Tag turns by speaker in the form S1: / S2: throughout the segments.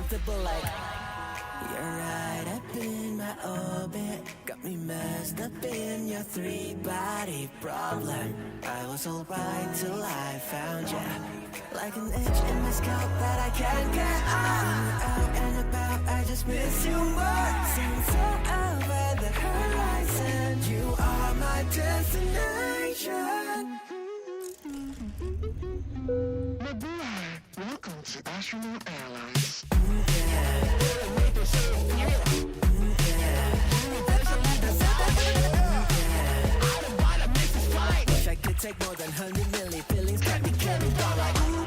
S1: comfortable like you're right up in my orbit. Got me messed up in your three-body problem. I was alright till I found ya. Like an itch in my scalp that I can't get off. When you're out and about, I just miss you more. Since you're over the horizon, you are my destination.
S2: Welcome to Astronaut Airlines.
S1: Wish I could take more than 100 milli. Feelings got me carried on like ooh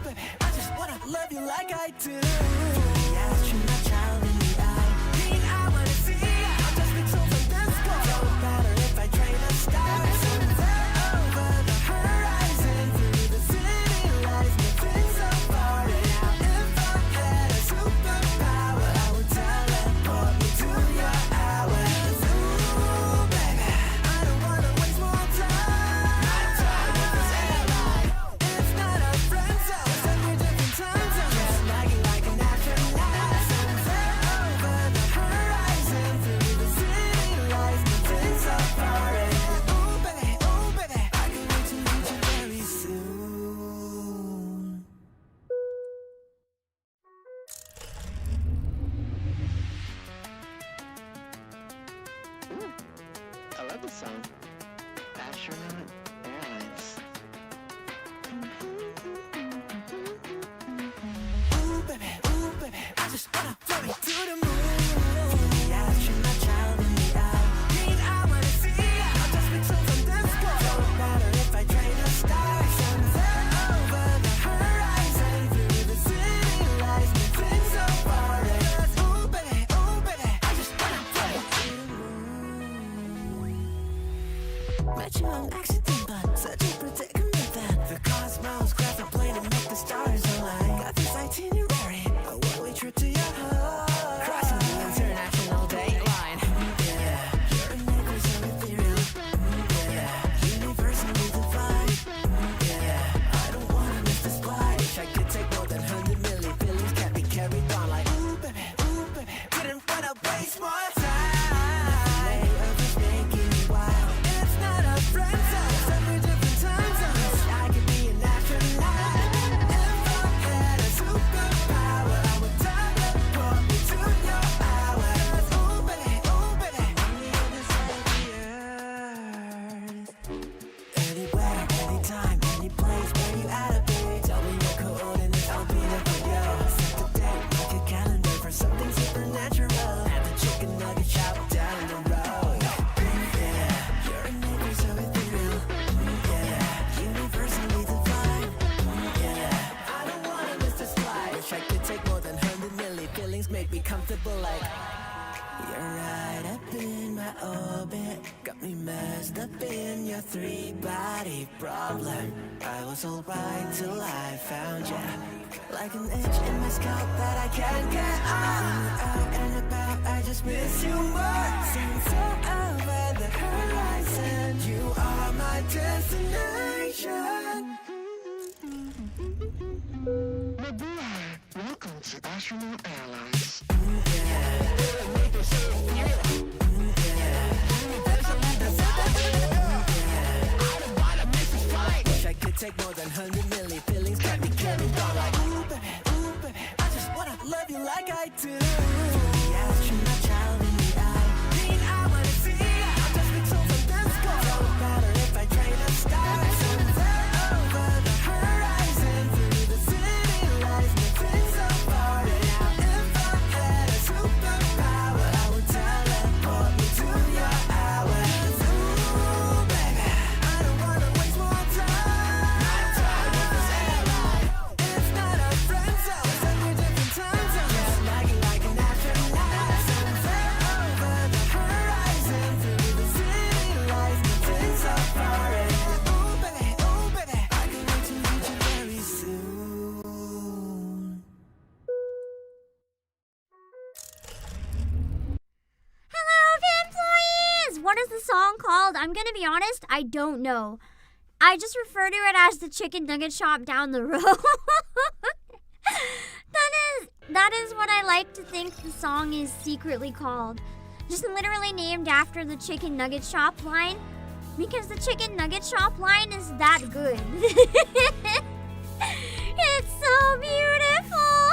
S1: baby, I just wanna love you like I do. The astronaut child in the eye. Mean I wanna see ya. I'll just be told from the sky. Don't matter if I train a star. Somewhere over the horizon, through the city lights, nothing so far. And now if I had a superpower, I would teleport me to your hours. Ooh baby, I don't wanna waste more time. My time with this airline. It's not a friend zone, separate different time zones. Just lagging like an astronaut. Somewhere over the horizon, through the city lights, nothing so far. And ooh baby, I can't wait to meet you very soon.
S2: I love this song. Astronaut Airlines.
S1: Ooh baby, I just wanna float me to the moon. The astronaut child in the eye. Mean I wanna see ya. I'll just be told from the sky. Don't matter if I train a star. Somewhere over the horizon, through the city lights, nothing so far. And ooh baby, I just wanna float me to the moon. Met you on accident, but such a predicament that the cosmos grab a plane and make the stars align. Got this itinerary, a one-way trip to your heart, crossing the international dateline. Yeah, you're a necklace of ethereal. Yeah, universally divine. Yeah, I don't wanna miss this flight. Wish I could take more than 100 milli. Feelings can't be carried on like ooh baby, didn't wanna waste more time. Lay of us making me wild. It's not a friend zone, separate different time zones. I could be an astronaut. If I had a superpower, I would teleport me to your hours. Ooh baby, on the other side of the earth. Anywhere, anytime, any place where you at, baby. Tell me your coordinates, I'll be there for you. Set the date, make a calendar for something supernatural. And the chicken nugget shop down the road. Yeah, you're a neighbor so ethereal. Yeah, universally divine. Yeah, I don't wanna miss this flight. Wish I could take more than 100 milli. Feelings make me comfortable like you're right up in my orbit. Got me messed up in your three-body problem. I was alright till I found ya. Like an itch in my scalp that I can't get off. When you're out and about, I just miss you more. Since you're over the horizon, you are my destination.
S2: Welcome to Astronaut Airlines.
S1: Wish I could take more than 100 milli. Feelings got me carried on like ooh baby, I just wanna love you like I do. The astronaut child in the eye. Mean I wanna see ya. I'll just be told from the sky. Don't matter if I train a star. Somewhere over the horizon, through the city lights, nothing so far. And now if I had a superpower, I would teleport me to your hours. Ooh baby, I don't wanna waste more time. My time with this airline. It's not a friend zone, separate different time zones. Just lagging like an astronaut. Somewhere over the horizon, through the city lights, nothing so far. And ooh baby, I can't wait to meet you very soon.
S3: Hello, employees! What is the song called? I'm gonna be honest, I don't know. I just refer to it as the chicken nugget shop down the road. That is That is what I like to think the song is secretly called. Just literally named after the chicken nugget shop line. Because the chicken nugget shop line is that good. It's so beautiful.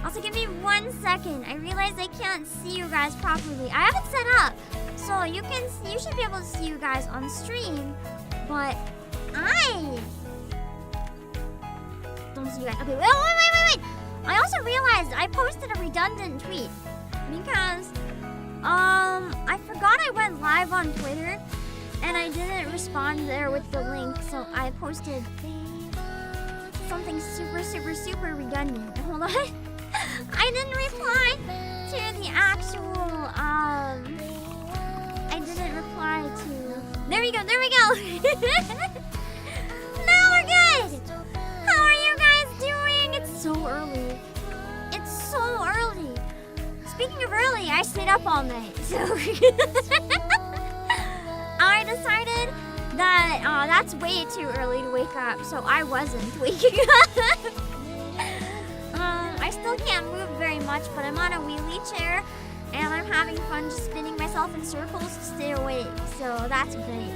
S3: Also, give me 1 second. I realize I can't see you guys properly. I have it set up. So you should be able to see you guys on stream. But I don't see you guys. Okay, wait. I also realized I posted a redundant tweet because I forgot I went live on Twitter and I didn't respond there with the link, so I posted something super redundant. Hold on. I didn't reply to the actual I didn't reply to. There we go. Now we're good. How are you guys doing? It's so early. Speaking of early, I stayed up all night, so I decided that that's way too early to wake up, so I wasn't waking up. I still can't move very much, but I'm on a wheelie chair, and I'm having fun just spinning myself in circles to stay awake, so that's great.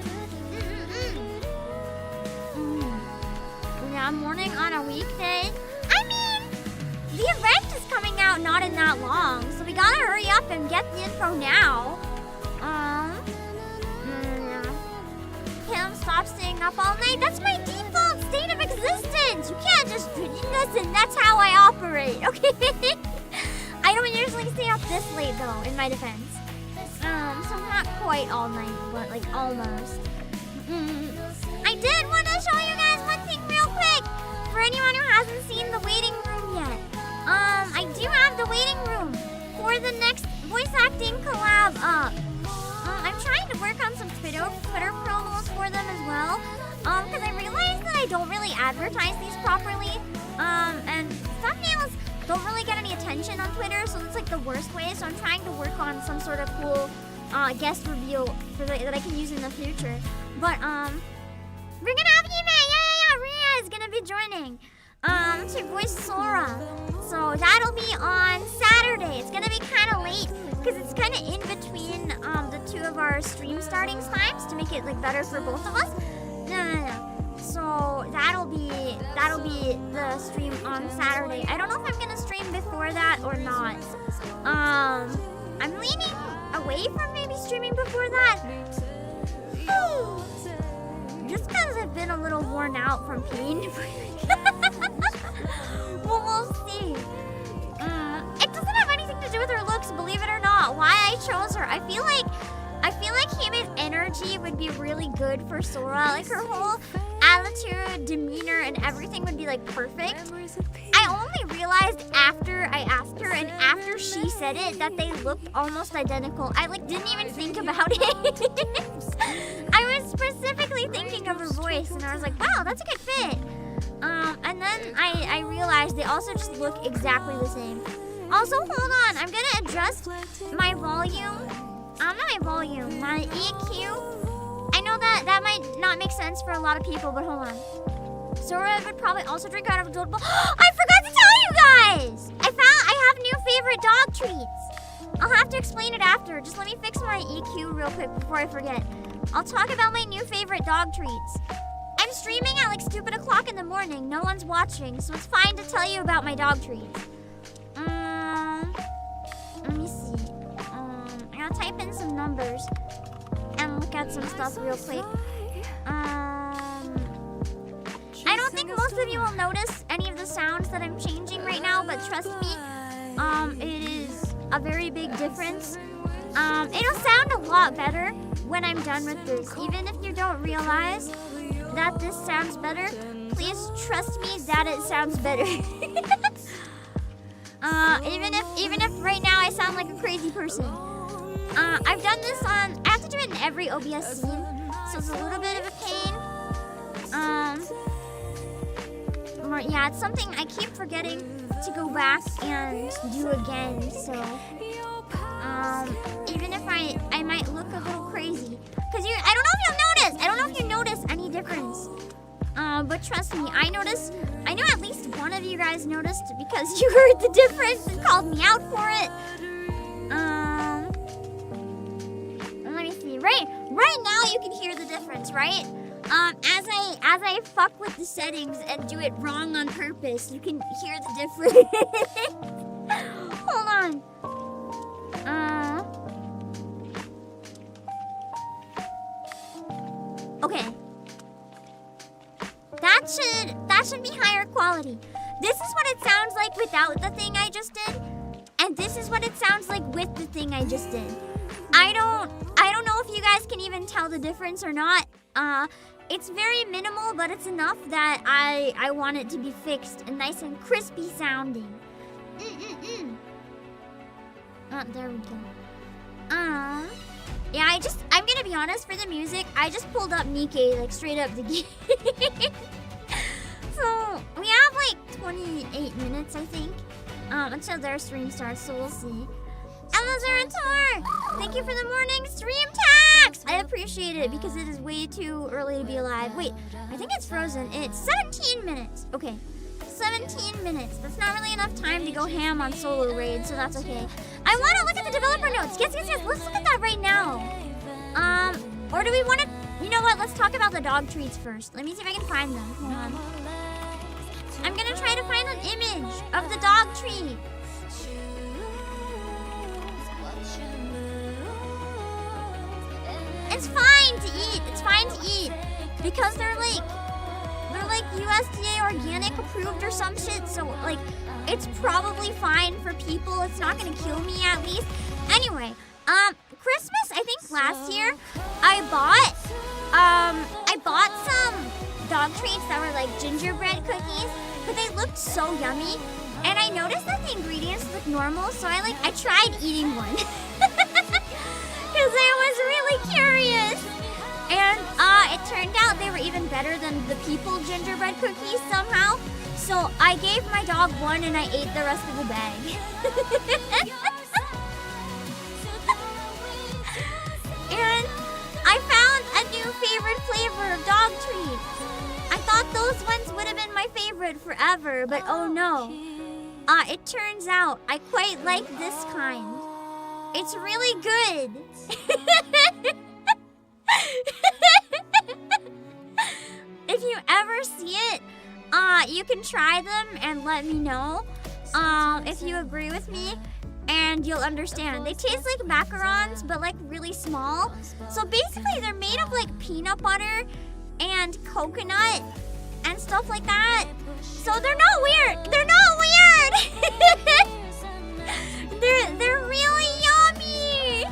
S3: Yeah, morning on a weekday. I mean, the event is coming out not in that long, so we gotta hurry up and get the info now. Kim, stop staying up all night. That's my default state of existence. You can't just listen. That's how I operate, okay? I don't usually stay up this late though, in my defense. So not quite all night, but like almost. I did want to show you guys one thing real quick. For anyone who hasn't seen the waiting room yet. I do have the waiting room for the next voice acting collab up. I'm trying to work on some Twitter promos for them as well. Because I realized that I don't really advertise these properly. And thumbnails don't really get any attention on Twitter, so it's like the worst way. So I'm trying to work on some sort of cool guest reveal that I can use in the future. But we're gonna have Ime. Yeah. Ria is gonna be joining. To voice Sora. So that'll be on Saturday. It's gonna be kind of late because it's kind of in between the two of our stream starting times to make it like better for both of us. No. So that'll be the stream on Saturday. I don't know if I'm gonna stream before that or not. I'm leaning away from maybe streaming before that. Just because I've been a little worn out from pain. Well, we'll see. It doesn't have anything to do with her looks, believe it or not. Why I chose her. I feel like Hime's energy would be really good for Sora. Like her whole attitude, demeanor, and everything would be like perfect. I only realized after I asked her and after she said it that they looked almost identical. I like didn't even think about it. I was specifically thinking of her voice and I was like, wow, that's a good fit. And then I realized they also just look exactly the same. Also, hold on, I'm gonna adjust my volume. Not my volume, my EQ. I know that might not make sense for a lot of people, but hold on. Sora would probably also drink out of a toad bowl. I forgot to tell you guys! I have new favorite dog treats. I'll have to explain it after. Just let me fix my EQ real quick before I forget. I'll talk about my new favorite dog treats. I'm streaming at like stupid o'clock in the morning. No one's watching, so it's fine to tell you about my dog treats. Let me see. I gotta type in some numbers and look at some stuff real quick. I don't think most of you will notice any of the sounds that I'm changing right now, but trust me, it is a very big difference. It'll sound a lot better when I'm done with this. Even if you don't realize that this sounds better, please trust me that it sounds better. Even if right now I sound like a crazy person. I've done this I have to do it in every OBS scene, so it's a little bit of a pain. Yeah, it's something I keep forgetting to go back and do again, so even if I might look a little crazy, because I don't know if you notice any difference But trust me, I know at least one of you guys noticed because you heard the difference and called me out for it. Let me see. Right now you can hear the difference, right? As I fuck with the settings and do it wrong on purpose, you can hear the difference. Hold on. Okay. That should be higher quality. This is what it sounds like without the thing I just did, and this is what it sounds like with the thing I just did. I don't know if you guys can even tell the difference or not. It's very minimal, but it's enough that I want it to be fixed and nice and crispy sounding. There we go. Yeah, I'm gonna be honest, for the music, I just pulled up NIKKE, like straight up the game. So, we have like 28 minutes, I think, until their stream starts, so we'll see. Elazar, thank you for the morning stream tax! I appreciate it because it is way too early to be alive. Wait, I think it's frozen. It's 17 minutes. Okay, 17 minutes. That's not really enough time to go ham on solo raid, so that's okay. I want to look at the developer notes. Yes. Let's look at that right now. Or do we want to... You know what? Let's talk about the dog treats first. Let me see if I can find them. Hold on. I'm going to try to find an image of the dog treat. It's fine to eat. It's fine to eat. Because they're like USDA organic approved or some shit. So like it's probably fine for people. It's not gonna kill me at least. Anyway, Christmas, I think last year, I bought some dog treats that were like gingerbread cookies, but they looked so yummy. And I noticed that the ingredients looked normal, so I tried eating one. Because I was really curious. And it turned out they were even better than the people gingerbread cookies somehow. So I gave my dog one and I ate the rest of the bag. And I found a new favorite flavor of dog treats. I thought those ones would have been my favorite forever, but oh no. It turns out I quite like this kind. It's really good. If you ever see it, you can try them and let me know if you agree with me, and you'll understand. They taste like macarons, but like really small. So basically they're made of like peanut butter and coconut and stuff like that. So they're not weird. They're not weird. They're really yummy.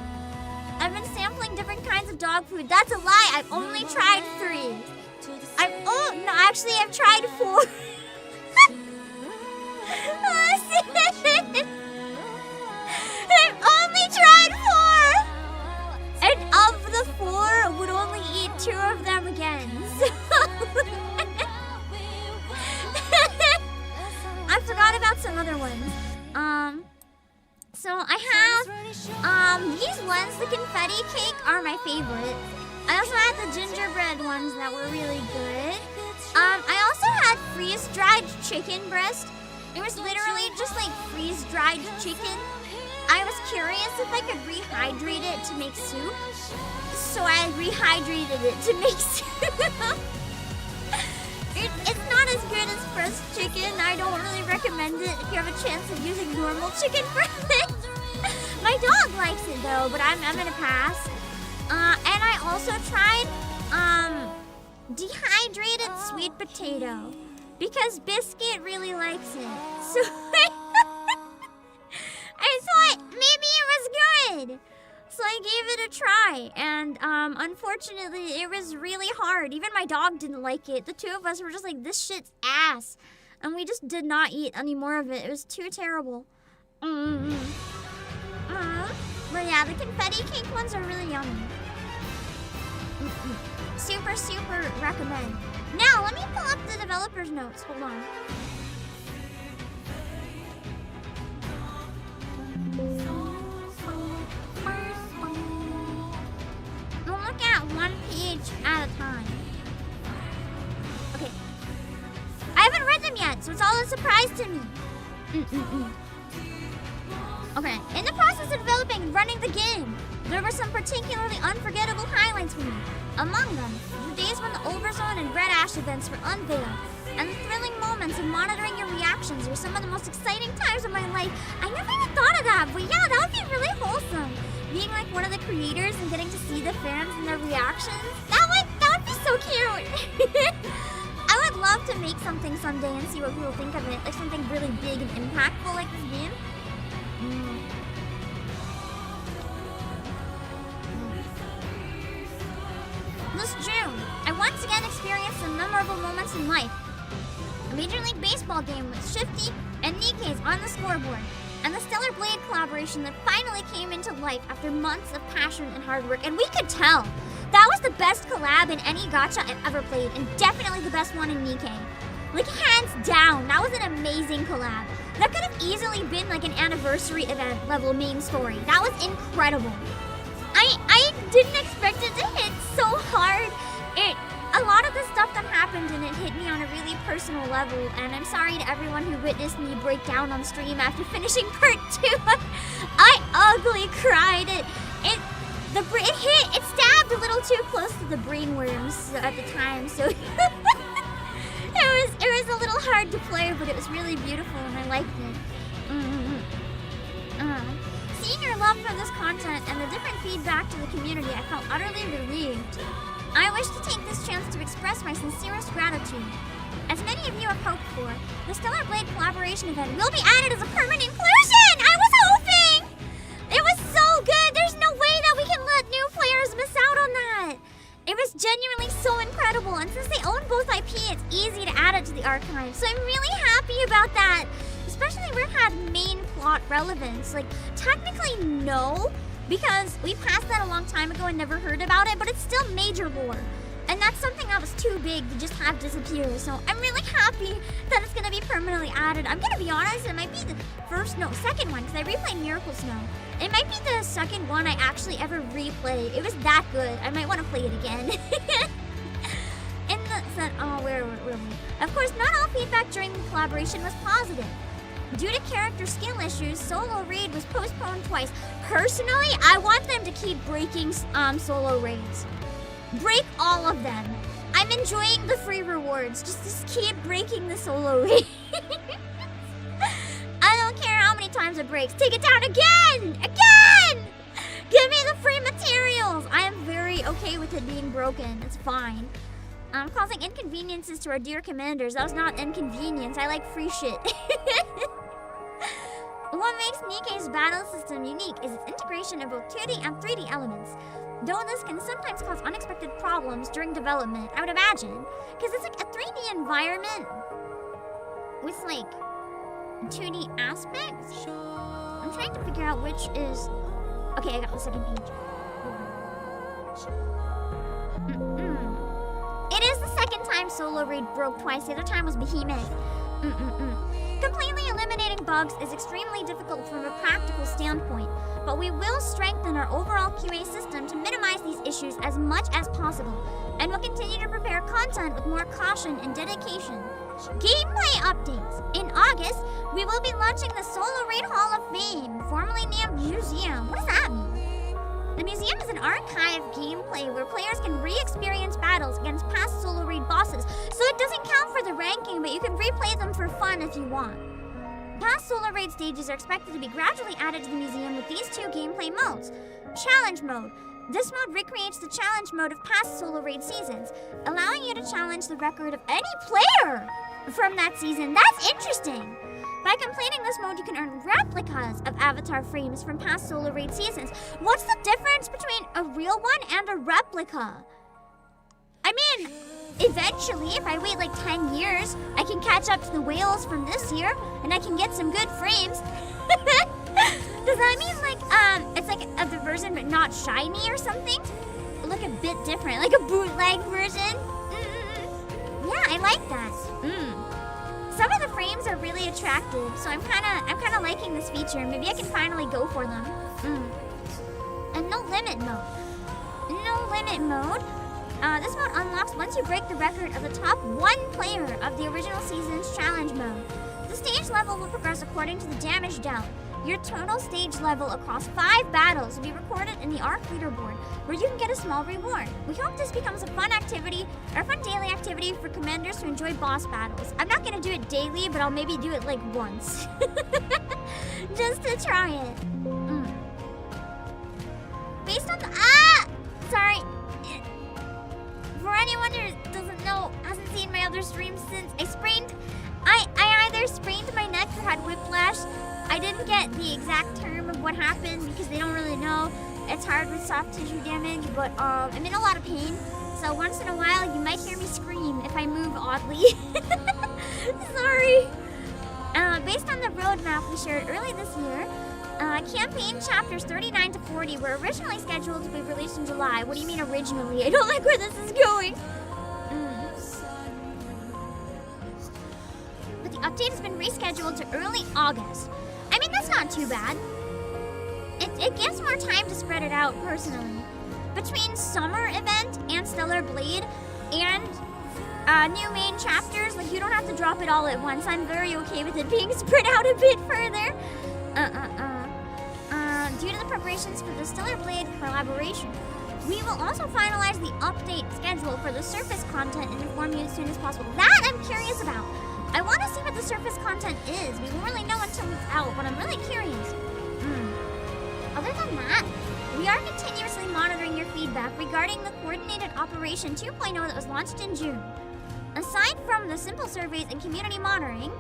S3: I've been sampling different kinds of dog food. That's a lie. I've only tried 3. I've tried 4. I've only tried 4. And of the 4, would only eat 2 of them again. I forgot about some other ones. So I have these ones. The confetti cake are my favorite. I also had the gingerbread ones that were really good. I also had freeze-dried chicken breast. It was literally just like freeze-dried chicken. I was curious if I could rehydrate it to make soup. So I rehydrated it to make soup. It's not as good as fresh chicken. I don't really recommend it if you have a chance of using normal chicken breast. My dog likes it though, but I'm gonna pass. And I also tried dehydrated sweet potato because Biscuit really likes it. So I thought maybe it was good. So I gave it a try, and unfortunately it was really hard. Even my dog didn't like it. The 2 of us were just like, this shit's ass. And we just did not eat any more of it. It was too terrible. But yeah, the confetti cake ones are really yummy. Super, super recommend. Now, let me pull up the developer's notes. Hold on. We'll look at one page at a time. Okay, so it's all a surprise to me. Okay, in the process of developing and running the game, there were some particularly unforgettable highlights for me. Among them, the days when the Overzone and Red Ash events were unveiled, and the thrilling moments of monitoring your reactions were some of the most exciting times of my life. I never even thought of that, but yeah, that would be really wholesome. Being like one of the creators and getting to see the fans and their reactions, that would be so cute. I would love to make something someday and see what people think of it, like something really big and impactful like this game. This June, I once again experienced some memorable moments in life. A Major League Baseball game with Shifty and NIKKE's on the scoreboard, and the Stellar Blade collaboration that finally came into life after months of passion and hard work, and we could tell. That was the best collab in any gacha I've ever played, and definitely the best one in NIKKE. Like, hands down, that was an amazing collab. That could have easily been like an anniversary event level main story. That was incredible. I didn't expect it to hit so hard. A lot of the stuff that happened in it hit me on a really personal level, and I'm sorry to everyone who witnessed me break down on stream after finishing part 2. I ugly cried. It stabbed a little too close to the brainworms at the time, so it was a little hard to play, but it was really beautiful and I liked it. Seeing your love for this content and the different feedback to the community, I felt utterly relieved. I wish to take this chance to express my sincerest gratitude. As many of you have hoped for, the Stellar Blade collaboration event will be added as a permanent inclusion! I was hoping! It was so good! There's no way that we can let new players miss out on that! It was genuinely so incredible, and since they own both IP, it's easy to add it to the archive, so I'm really happy about that! Especially where it had main plot relevance. Like, technically no, because we passed that a long time ago and never heard about it, but it's still major lore. And that's something that was too big to just have disappear, so I'm really happy that it's gonna be permanently added. I'm gonna be honest, it might be the second one, because I replayed Miracle Snow. It might be the second one I actually ever replayed. It was that good. I might want to play it again. Where were we? Of course, not all feedback during the collaboration was positive. Due to character skill issues, solo raid was postponed twice. Personally, I want them to keep breaking solo raids. Break all of them. I'm enjoying the free rewards. Just keep breaking the solo raid. I don't care how many times it breaks. Take it down again! Again! Give me the free materials! I am very okay with it being broken. It's fine. Causing inconveniences to our dear commanders. That was not inconvenience. I like free shit. What makes NIKKE's battle system unique is its integration of both 2D and 3D elements. Though this can sometimes cause unexpected problems during development, I would imagine. Because it's like a 3D environment with like 2D aspects. I'm trying to figure out which is... Okay, I got the second page. It is the second time solo raid broke twice. The other time was Behemoth. Completely eliminating bugs is extremely difficult from a practical standpoint, but we will strengthen our overall QA system to minimize these issues as much as possible, and will continue to prepare content with more caution and dedication. Gameplay updates. In August, we will be launching the Solo Raid Hall of Fame, formerly named Museum. What does that mean? The museum is an archive gameplay where players can re-experience battles against past solo raid bosses, so it doesn't count for the ranking, but you can replay them for fun if you want. Past solo raid stages are expected to be gradually added to the museum with these two gameplay modes. Challenge mode. This mode recreates the challenge mode of past solo raid seasons, allowing you to challenge the record of any player from that season. That's interesting! By completing this mode, you can earn replicas of avatar frames from past solo raid seasons. What's the difference between a real one and a replica? I mean, eventually, if I wait like 10 years, I can catch up to the whales from this year, and I can get some good frames. Does that mean like, it's like the version but not shiny or something? Look a bit different, like a bootleg version? Yeah, I like that. Some of the frames are really attractive, so I'm kind of liking this feature. Maybe I can finally go for them. And no limit mode. No limit mode This mode unlocks once you break the record of the top 1 player of the original season's challenge mode. The stage level will progress according to the damage dealt. Your total stage level across 5 battles will be recorded in the ARC leaderboard, where you can get a small reward. We hope this becomes a fun activity, or a fun daily activity for commanders to enjoy boss battles. I'm not gonna do it daily, but I'll maybe do it like once. Just to try it. Based on the sorry. For anyone who doesn't know, hasn't seen my other streams since, I either sprained my neck or had whiplash. I didn't get the exact term of what happened because they don't really know. It's hard with soft tissue damage, but I'm in a lot of pain. So once in a while, you might hear me scream if I move oddly. Sorry. Based on the roadmap we shared early this year, campaign chapters 39 to 40 were originally scheduled to be released in July. What do you mean originally? I don't like where this is going. But the update has been rescheduled to early August. I mean, that's not too bad. It gives more time to spread it out, personally. Between summer event and Stellar Blade and new main chapters, like, you don't have to drop it all at once. I'm very okay with it being spread out a bit further. Due to the preparations for the Stellar Blade collaboration, we will also finalize the update schedule for the surface content and inform you as soon as possible. That I'm curious about. I want to see what the surface content is. We won't really know until it's out, but I'm really curious. Other than that, we are continuously monitoring your feedback regarding the Coordinated Operation 2.0 that was launched in June. Aside from the simple surveys and community monitoring,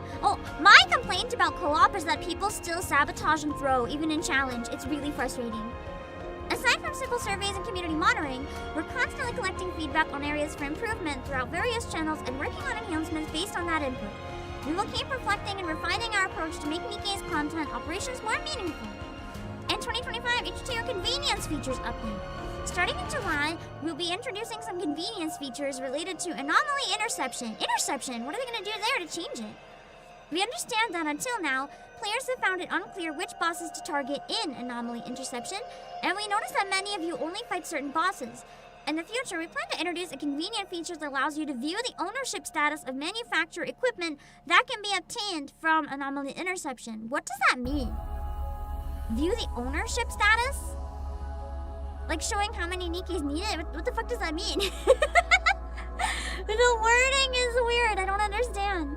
S3: my complaint about co-op is that people still sabotage and throw, even in challenge. It's really frustrating. Aside from simple surveys and community monitoring, we're constantly collecting feedback on areas for improvement throughout various channels and working on enhancements based on that input. We will keep reflecting and refining our approach to make NIKKE's content operations more meaningful. In 2025, HTR convenience features update. Starting in July, we'll be introducing some convenience features related to anomaly interception. Interception? What are they going to do there to change it? We understand that until now, players have found it unclear which bosses to target in anomaly interception, and we noticed that many of you only fight certain bosses. In the future, we plan to introduce a convenient feature that allows you to view the ownership status of manufacturer equipment that can be obtained from anomaly interception. What does that mean? View the ownership status? Like showing how many NIKKEs need it? What the fuck does that mean? The wording is weird. I don't understand.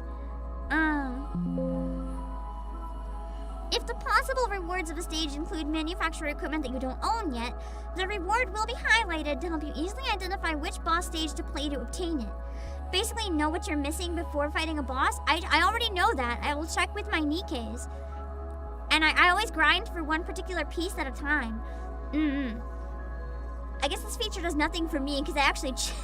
S3: If the possible rewards of a stage include manufacturer equipment that you don't own yet, the reward will be highlighted to help you easily identify which boss stage to play to obtain it. Basically, know what you're missing before fighting a boss. I already know that. I will check with my NIKKEs. And I always grind for one particular piece at a time. I guess this feature does nothing for me because I actually check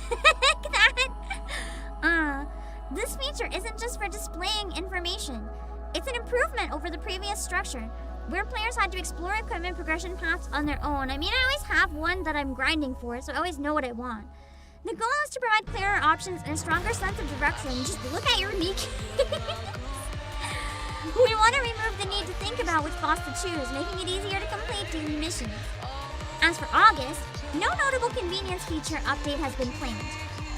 S3: that. This feature isn't just for displaying information. It's an improvement over the previous structure, where players had to explore equipment progression paths on their own. I mean, I always have one that I'm grinding for, so I always know what I want. The goal is to provide clearer options and a stronger sense of direction. Just look at your NIKKE. We want to remove the need to think about which boss to choose, making it easier to complete daily missions. As for August, no notable convenience feature update has been planned.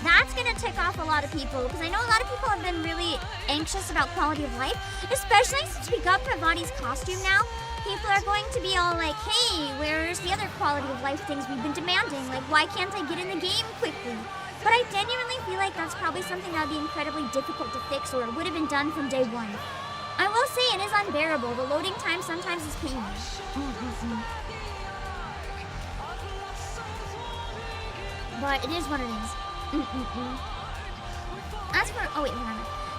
S3: That's gonna tick off a lot of people, because I know a lot of people have been really anxious about quality of life, especially since we got Pravati's costume now. People are going to be all like, hey, where's the other quality of life things we've been demanding? Like, why can't I get in the game quickly? But I genuinely feel like that's probably something that would be incredibly difficult to fix, or it would have been done from day one. I will say it is unbearable. The loading time sometimes is painless. But it is what it is. As for,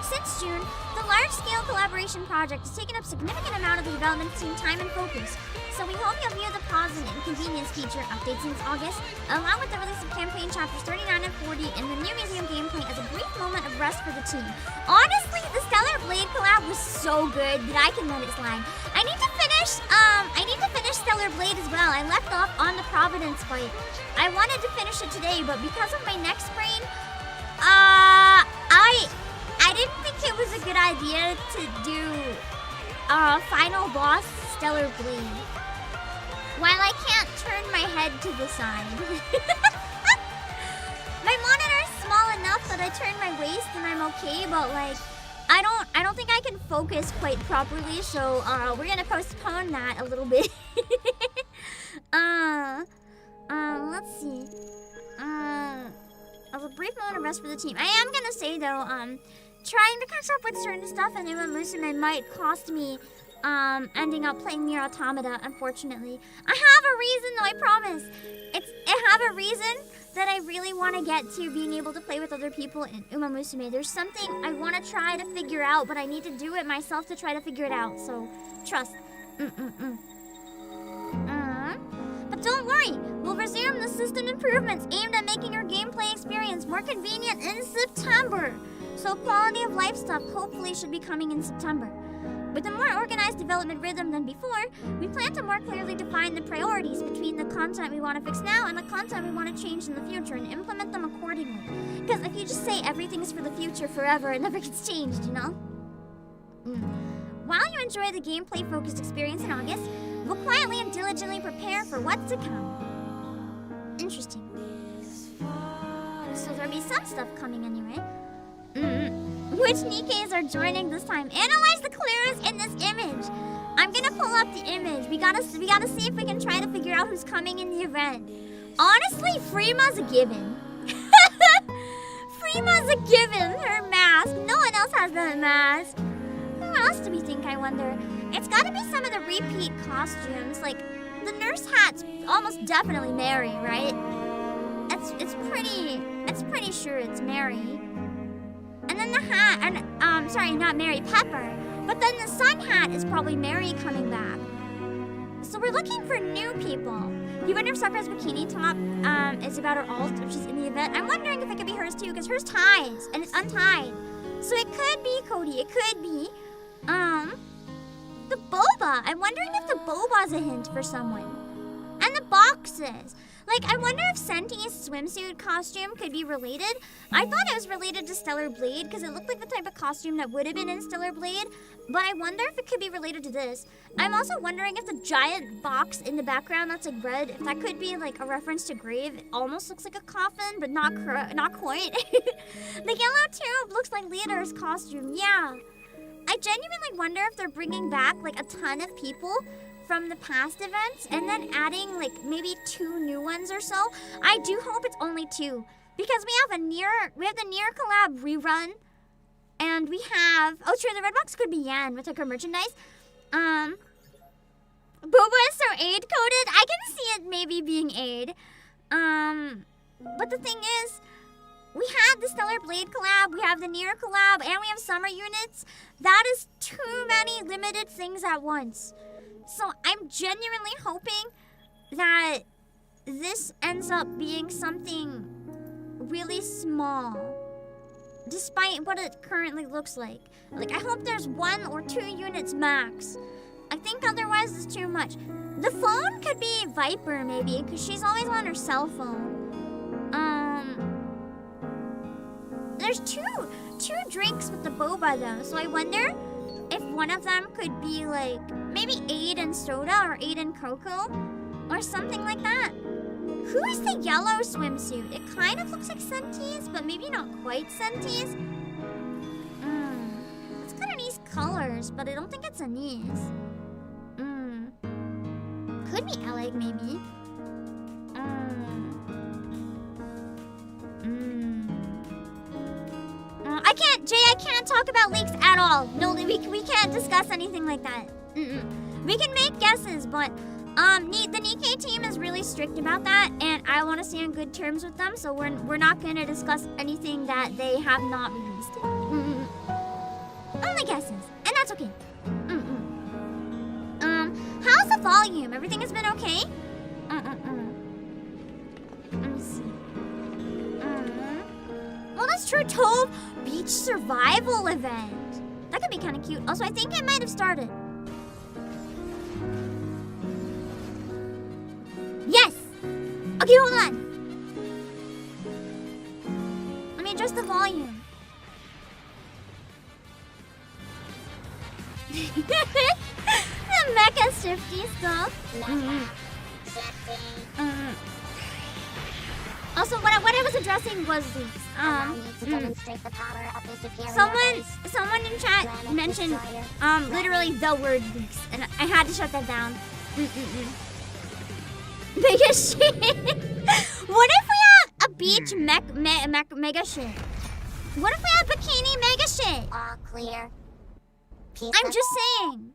S3: since June, the large-scale collaboration project has taken up a significant amount of the development team time and focus. So we hope you'll view the pause and inconvenience feature update since August, along with the release of campaign chapters 39 and 40 and the new museum gameplay as a brief moment of rest for the team. Honestly, the Stellar Blade collab was so good that I can let it slide. I need to finish Stellar Blade as well. I left off on the Providence fight. I wanted to finish it today, but because of my neck sprain, I didn't think it was a good idea to do final boss Stellar Blade while I can't turn my head to the side. My monitor is small enough that I turn my waist and I'm okay, but like I don't think I can focus quite properly, so we're gonna postpone that a little bit. Let's see. A brief moment of rest for the team. I am gonna say though, trying to catch up with certain stuff in Uma Musume might cost me ending up playing Nier Automata, unfortunately. I have a reason though, I promise. I have a reason that I really want to get to being able to play with other people in Uma Musume. There's something I want to try to figure out, but I need to do it myself to try to figure it out, so trust. But don't worry, we'll resume the system improvements aimed at making your gameplay experience more convenient in September. So quality of life stuff hopefully should be coming in September. With a more organized development rhythm than before, we plan to more clearly define the priorities between the content we want to fix now and the content we want to change in the future and implement them accordingly. Because if you just say everything's for the future forever, it never gets changed, you know? While you enjoy the gameplay-focused experience in August, we'll quietly and diligently prepare for what's to come. Interesting. So there'll be some stuff coming anyway. Which NIKKEs are joining this time? Analyze the clues in this image. I'm gonna pull up the image. We gotta see if we can try to figure out who's coming in the event. Honestly, Freema's a given. Freema's a given. Her mask. No one else has that mask. Who else do we think, I wonder? It's gotta be some of the repeat costumes. Like, the nurse hat's almost definitely Mary, right? It's pretty sure it's Mary. And then the hat, and sorry, not Mary, Pepper. But then the sun hat is probably Mary coming back. So we're looking for new people. You wonder if Sakura's bikini top is about her alt, if she's in the event. I'm wondering if it could be hers too, because hers ties, and it's untied. So it could be Cody, it could be, the boba. I'm wondering if the boba's a hint for someone. And the boxes. Like, I wonder if Senti's swimsuit costume could be related. I thought it was related to Stellar Blade, because it looked like the type of costume that would have been in Stellar Blade. But I wonder if it could be related to this. I'm also wondering if the giant box in the background that's like red, if that could be like a reference to grave. It almost looks like a coffin, but not quite. The yellow tube looks like Leonor's costume, yeah. I genuinely wonder if they're bringing back like a ton of people from the past events and then adding like maybe 2 new ones or so. I do hope it's only 2, because we have the Nier collab rerun, and we have, oh true, the red box could be Yan with like her merchandise. Boba is so aid coded. I can see it maybe being aid. But the thing is, we had the Stellar Blade collab, we have the Nier collab, and we have summer units. That is too many limited things at once. So I'm genuinely hoping that this ends up being something really small, despite what it currently looks like. Like, I hope there's 1 or 2 units max. I think otherwise it's too much. The phone could be Viper maybe, because she's always on her cell phone. There's two drinks with the boba though, so I wonder if one of them could be like maybe Aid and soda or Aid and cocoa or something like that. Who is the yellow swimsuit? It kind of looks like Senti's, but maybe not quite Senti's. It's got Anise colors, but I don't think it's Anise. Could be Alec maybe. I can't talk about leaks at all. No, we can't discuss anything like that. We can make guesses, but the NIKKE team is really strict about that, and I want to stay on good terms with them, so we're not going to discuss anything that they have not released. Only guesses, and that's okay. How's the volume? Everything has been okay? Let me see. Well, that's true. Tove Beach Survival Event. That could be kind of cute. Also, I think it might have started. Yes! Okay, hold on. Let me adjust the volume. The mecha shifty stuff. Also, what I was addressing was leaks. Someone in chat mentioned literally the word leaks, and I had to shut that down. Mega shit. What if we have a beach mega shit? What if we have bikini mega shit?
S4: All clear.
S3: I'm just saying.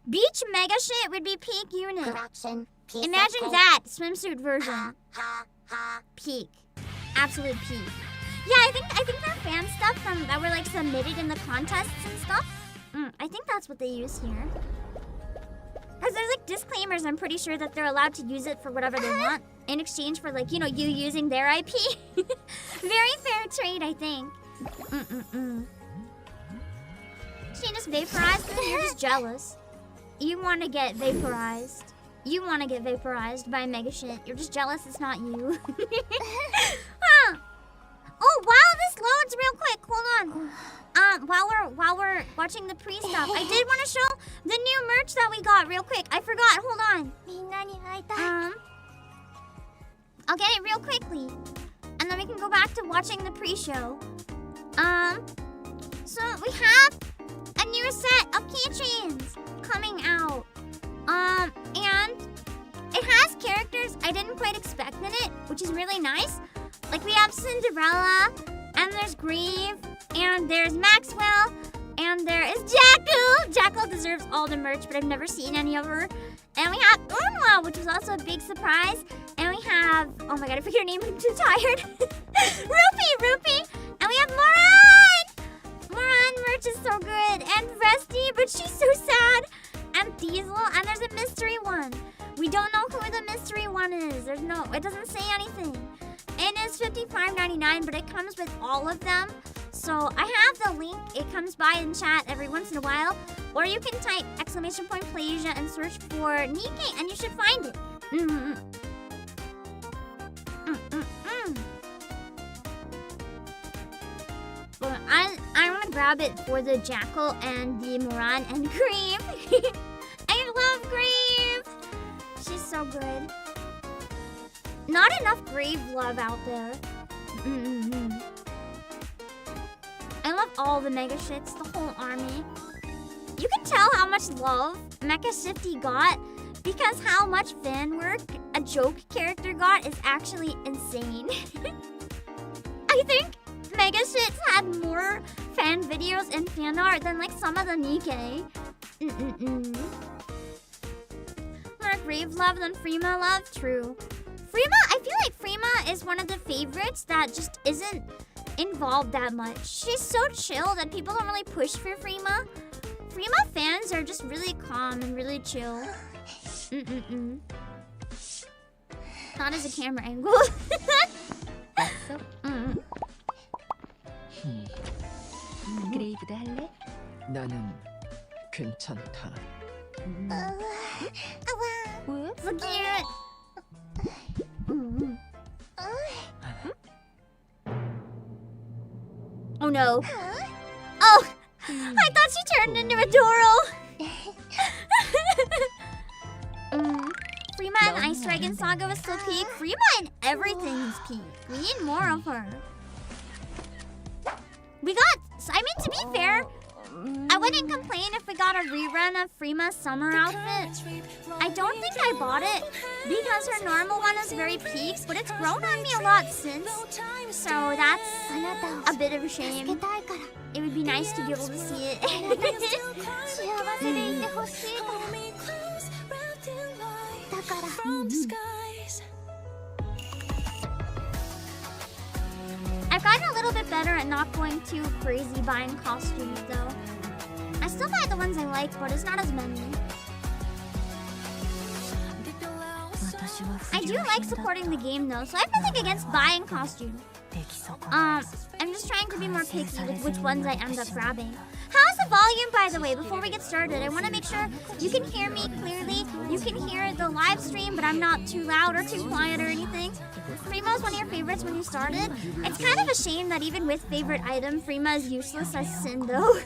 S3: Beach mega shit would be peak unit.
S4: Correction.
S3: Imagine that swimsuit version. Peak. Absolute peak. Yeah, I think there are fan stuff that were like submitted in the contests and stuff. I think that's what they use here. Because there's like disclaimers, I'm pretty sure that they're allowed to use it for whatever they want in exchange for like, you know, you using their IP. Very fair trade, I think. She just vaporized and you're just jealous. You want to get vaporized. You want to get vaporized by mega shit. You're just jealous it's not you. Huh. Oh, wow, this loads real quick. Hold on. While we're watching the pre-stuff, I did want to show the new merch that we got real quick. I forgot. Hold on. I'll get it real quickly, and then we can go back to watching the pre-show. So we have a new set of keychains coming out. And it has characters I didn't quite expect in it, which is really nice. Like we have Cinderella, and there's Grieve, and there's Maxwell, and there is Jackal. Jackal deserves all the merch, but I've never seen any of her. And we have Unwa, which was also a big surprise. And we have, oh my god, I forget her name, I'm too tired. Rupee. And we have Moran. Moran merch is so good. And Rusty, but she's so sad. And Diesel, and there's a mystery one. We don't know who the mystery one is. It doesn't say anything. And it's $55.99, but it comes with all of them. So I have the link. It comes by in chat every once in a while. Or you can type !PlayAsia and search for NIKKE, and you should find it. But I want to grab it for the Jackal and the Moran and Grieve. I love Grieve. She's so good. Not enough Grieve love out there. I love all the mega shits, the whole army. You can tell how much love Mecha Shifty got because how much fan work a joke character got is actually insane. I think Mega Shits had more fan videos and fan art than like some of the NIKKE. More Grieve love than Freema love? True. Freema, I feel like Freema is one of the favorites that just isn't involved that much. She's so chill that people don't really push for Freema. Freema fans are just really calm and really chill. Not as a camera angle.
S5: 그레이브도 할래? 나는 괜찮다.
S3: 왜? So cute. Oh no. Oh! I thought she turned into a Doro! Freema and Ice Dragon Saga was still peak. Freema and everything is peak. We need more of her. We got... I mean, to be fair, I wouldn't complain if we got a rerun of Freema's summer outfit. I don't think I bought it because her normal one is very peak, but it's grown on me a lot since. So that's a bit of a shame. It would be nice to be able to see it. I've gotten a little bit better at not going too crazy buying costumes though. I still buy the ones I like, but it's not as many. I do like supporting the game though, so I have nothing against buying costumes. I'm just trying to be more picky with which ones I end up grabbing. How's the volume, by the way, before we get started? I want to make sure you can hear me clearly. You can hear the live stream, but I'm not too loud or too quiet or anything. Freema was one of your favorites when you started. It's kind of a shame that even with favorite item, Freema is useless as Sindo.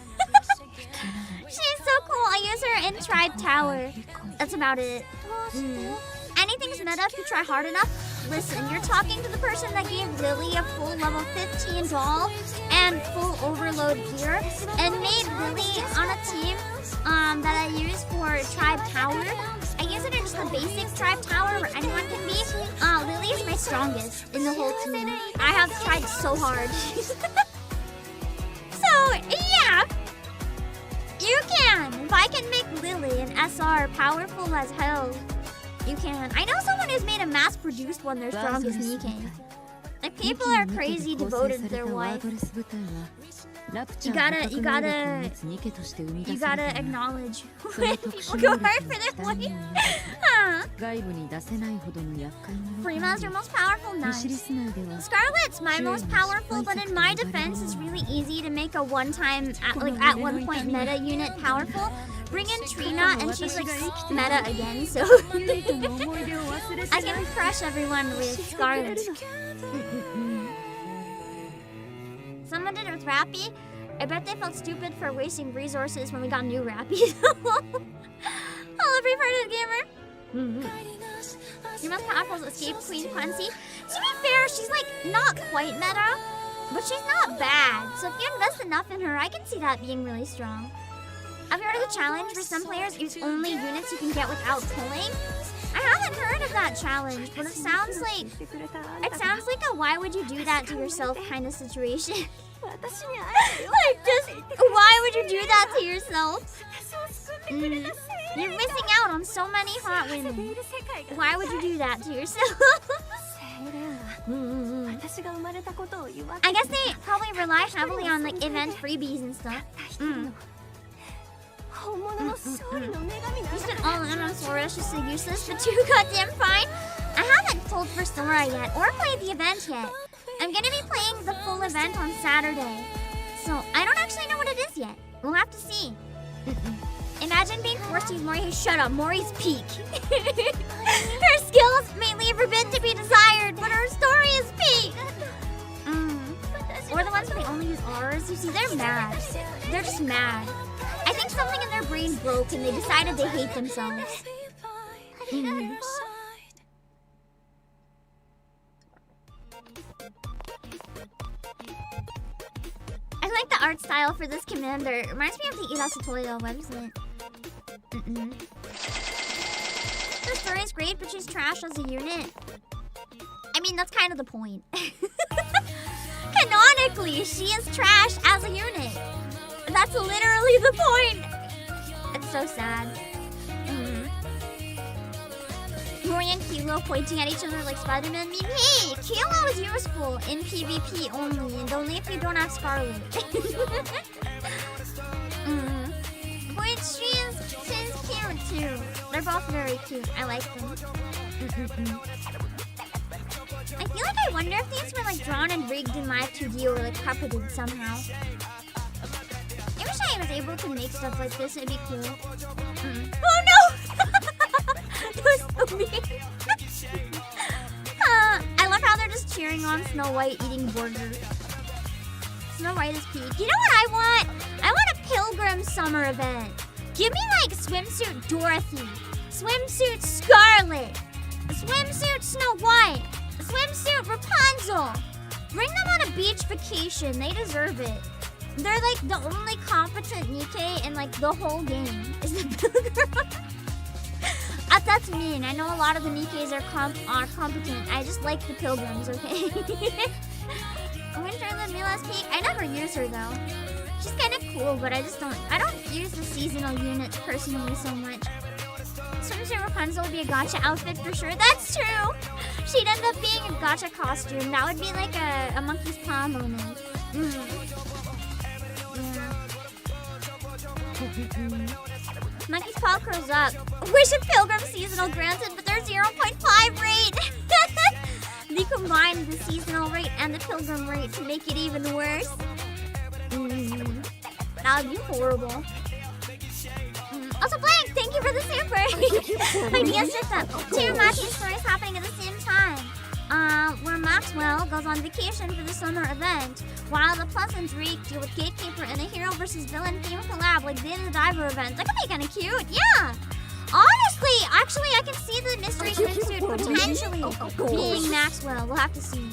S3: She's so cool. I use her in Tribe Tower. That's about it. Anything's meta if you try hard enough. listen, you're talking to the person that gave Lily a full level 15 doll and full overload gear and made Lily on a team that I use for Tribe Tower. I use it in just the basic Tribe Tower where anyone can be. Lily is my strongest in the whole team. I have tried so hard. So, yeah. You can. If I can make Lily an SR powerful as hell, you can. I know someone who's made a mass-produced one their strong as NIKKE. Like, people are crazy devoted to their wife. You gotta acknowledge when people go hard for their wife. Prima's your most powerful, nice. Scarlet's my most powerful, but in my defense, it's really easy to make a one-time, at one point meta unit powerful. Bring in Trina, and she's like meta again, so I can crush everyone with Scarlet. Someone did it with Rappy. I bet they felt stupid for wasting resources when we got new Rappies. Hello, free-hearted gamer. Your most powerful is Escape Queen Quincy. To be fair, she's like not quite meta, but she's not bad. So if you invest enough in her, I can see that being really strong. I've heard of the challenge where some players use only units you can get without pulling. I haven't heard of that challenge, but it sounds like a why would you do that to yourself kind of situation. Like, just why would you do that to yourself? You're missing out on so many hot women. Why would you do that to yourself? I guess they probably rely heavily on like event freebies and stuff. You spent all in on Sora, she's so useless, but too goddamn fine. I haven't pulled for Sora yet, or played the event yet. I'm gonna be playing the full event on Saturday, so I don't actually know what it is yet. We'll have to see. Imagine being forced to use Mori. Shut up, Mori's peak. Her skills may leave a bit to be desired, but her story is peak. Or the ones where they only use R's. You see, they're mad. They're just mad. I think something in their brain broke and they decided they hate themselves. I like the art style for this commander. It reminds me of the Irasatoyo website. Her story is great, but she's trash as a unit. I mean, that's kind of the point. Canonically, she is trash as a unit. That's literally the point. It's so sad. Mori and Kilo pointing at each other like Spider-Man mean, hey, Kilo is useful in PvP only, and only if you don't have Scarlet. But she's cute too. They're both very cute. I like them. I feel like I wonder if these were like drawn and rigged in Live 2D or like puppeted somehow. I wish I was able to make stuff like this. It'd be cool. Oh no! That was so mean. I love how they're just cheering on Snow White eating burgers. Snow White is peak. You know what I want? I want a Pilgrim summer event. Give me like swimsuit Dorothy, swimsuit Scarlet, swimsuit Snow White, swimsuit Rapunzel. Bring them on a beach vacation. They deserve it. They're like the only competent NIKKE in like the whole game is the Pilgrim. That's mean. I know a lot of the NIKKEs are competent. I just like the Pilgrims, okay? Winterland Mila's peak. I never use her though. She's kind of cool, but I don't use the seasonal units personally so much. Swimsuit Rapunzel would be a gacha outfit for sure. That's true. She'd end up being a gacha costume. That would be like a monkey's paw moment. Monkey's paw curls up. Wish a Pilgrim seasonal granted, but they're 0.5 rate. They combined the seasonal rate and the Pilgrim rate to make it even worse. That would be horrible. Also, Blank, thank you for the super. Ideas system. Two matching stories happening at the same time. Where Maxwell goes on vacation for the summer event, while the Pleasant Reek deal with Gatekeeper in a hero versus villain theme collab like Data the Diver event. That could be kind of cute, yeah. Honestly, I Actually, I can see the mystery swimsuit potentially being Maxwell. We'll have to see.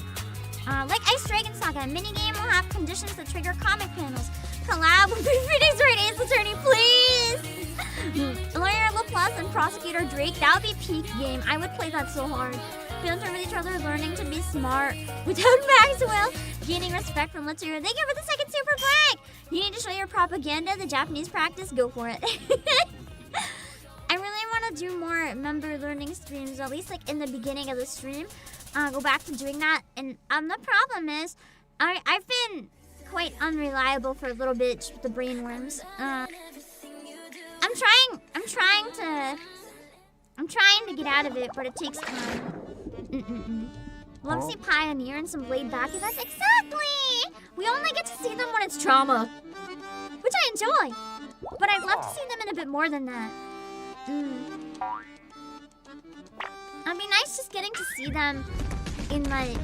S3: Like Ice Dragon Saga, minigame will have conditions that trigger comic panels. Collab with Phoenix Wright Ace Attorney, please! Lawyer LaPlus and Prosecutor Drake, that would be peak game. I would play that so hard. Banter with each other, learning to be smart without Maxwell, gaining respect from Latour. Thank you for the second super flag! You need to show your propaganda, the Japanese practice, go for it. I really want to do more member learning streams, at least like in the beginning of the stream. Go back to doing that. And the problem is, I've been quite unreliable for a little bit with the brainworms. I'm trying to get out of it, but it takes time. Love to see Pioneer and some Blade back events. Exactly! We only get to see them when it's trauma, which I enjoy. But I'd love to see them in a bit more than that. It'd be nice just getting to see them in like,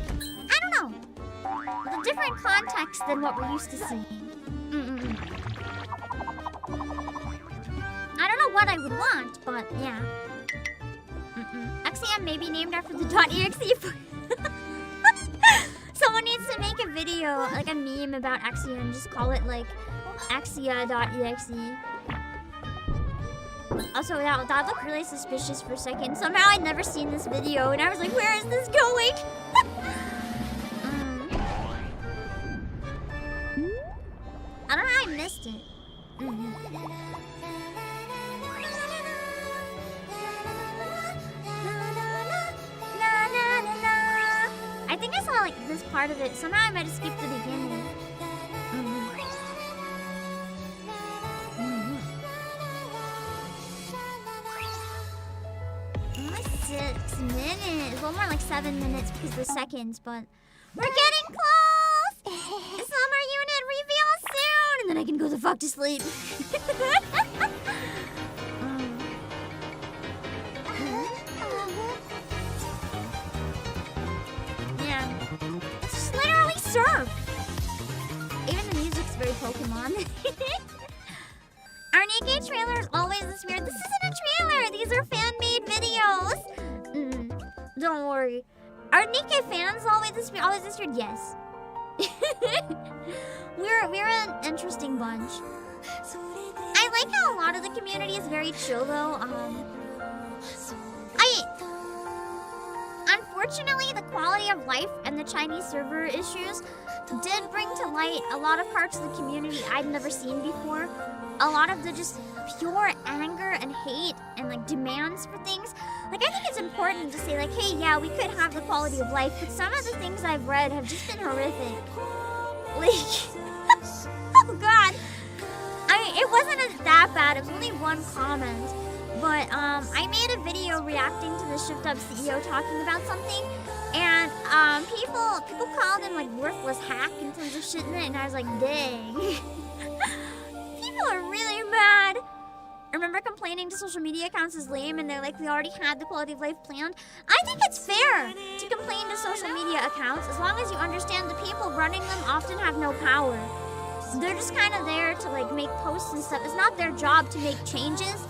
S3: I don't know, with a different context than what we're used to seeing. I don't know what I would want, but yeah. XEM may be named after the .exe. Someone needs to make a video, like a meme about Exia and just call it like Exia.exe. Also, that looked really suspicious for a second. Somehow I'd never seen this video and I was like, where is this going? I don't know how I missed it. I think I saw like this part of it. Somehow I might have skipped the beginning. 6 minutes. Well, more like 7 minutes because of the seconds, but we're getting close! Summer unit reveal soon! And then I can go the fuck to sleep. Yeah. It's just literally surf. Even the music's very Pokemon. Our NIKKE trailer is always this weird. This isn't a trailer. These are fan-made videos. Don't worry. Are NIKKE fans always this weird? Yes. we're an interesting bunch. I like how a lot of the community is very chill though. Unfortunately, the quality of life and the Chinese server issues did bring to light a lot of parts of the community I'd never seen before. A lot of the just pure anger and hate and like demands for things. Like I think it's important to say like, hey, yeah, we could have the quality of life, but some of the things I've read have just been horrific. Like, oh god. I mean, it wasn't that bad. It was only one comment. But I made a video reacting to the Shift Up CEO talking about something, and people called him like worthless hack and tons of shit in it, and I was like, dang. People are really mad. I remember complaining to social media accounts is lame, and they're like, we already had the quality of life planned. I think it's fair to complain to social media accounts as long as you understand the people running them often have no power. They're just kind of there to like make posts and stuff. It's not their job to make changes.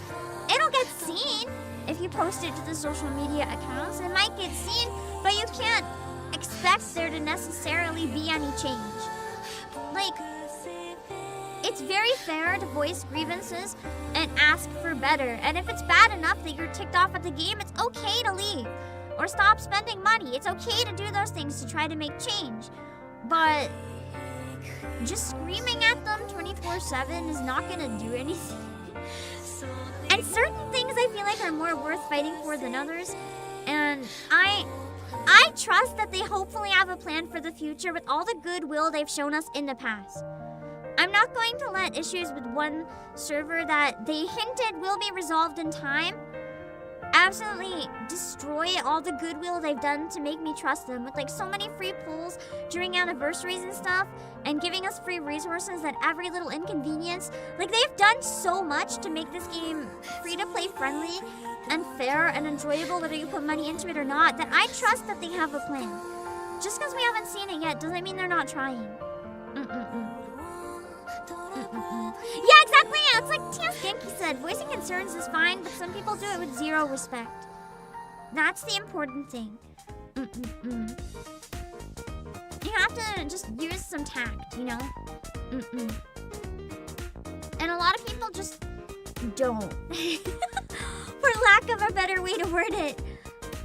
S3: It'll get seen if you post it to the social media accounts. It might get seen, but you can't expect there to necessarily be any change. Like, it's very fair to voice grievances and ask for better. And if it's bad enough that you're ticked off at the game, it's okay to leave or stop spending money. It's okay to do those things to try to make change. But just screaming at them 24/7 is not gonna do anything. And certain things I feel like are more worth fighting for than others. And I trust that they hopefully have a plan for the future with all the goodwill they've shown us in the past. I'm not going to let issues with one server that they hinted will be resolved in time absolutely destroy all the goodwill they've done to make me trust them, with like so many free pulls during anniversaries and stuff, and giving us free resources at every little inconvenience. Like, they've done so much to make this game free-to-play friendly and fair and enjoyable whether you put money into it or not, that I trust that they have a plan. Just because we haven't seen it yet doesn't mean they're not trying. Yeah, exactly, it's like Tia Skanky said, voicing concerns is fine, but some people do it with zero respect. That's the important thing. You have to just use some tact, you know? And a lot of people just don't. For lack of a better way to word it.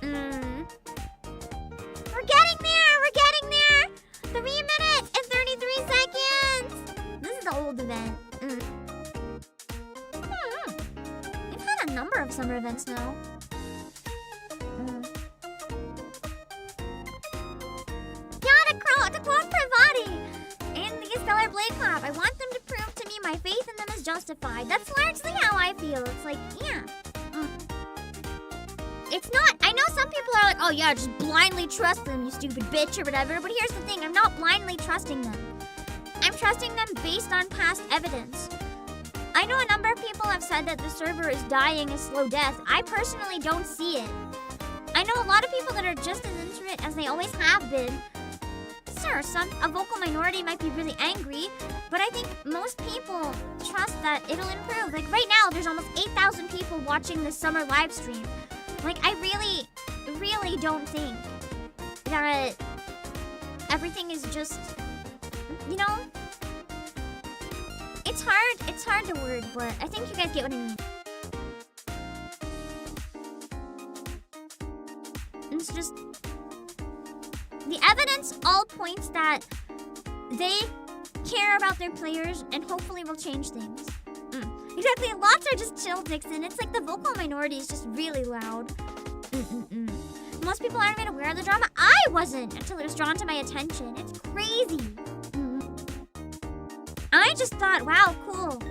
S3: We're getting there! We're getting there! 3 minutes and 33 seconds! This is the old event. We've had a number of summer events now. To quote Privati in the Stellar Blade Clap, I want them to prove to me my faith in them is justified. That's largely how I feel. It's like, yeah. It's not. I know some people are like, oh yeah, just blindly trust them, you stupid bitch or whatever. But here's the thing, I'm not blindly trusting them. I'm trusting them based on past evidence. I know a number of people have said that the server is dying a slow death. I personally don't see it. I know a lot of people that are just as into it as they always have been. Sure, a vocal minority might be really angry, but I think most people trust that it'll improve. Like right now, there's almost 8,000 people watching this summer live stream. Like I really don't think that everything is just, you know, it's hard to word, but I think you guys get what I mean. It's just, the evidence all points that they care about their players and hopefully will change things. Exactly, lots are just chill, Dixon. It's like the vocal minority is just really loud. Most people aren't even aware of the drama. I wasn't until it was drawn to my attention. It's crazy. I just thought, wow, cool.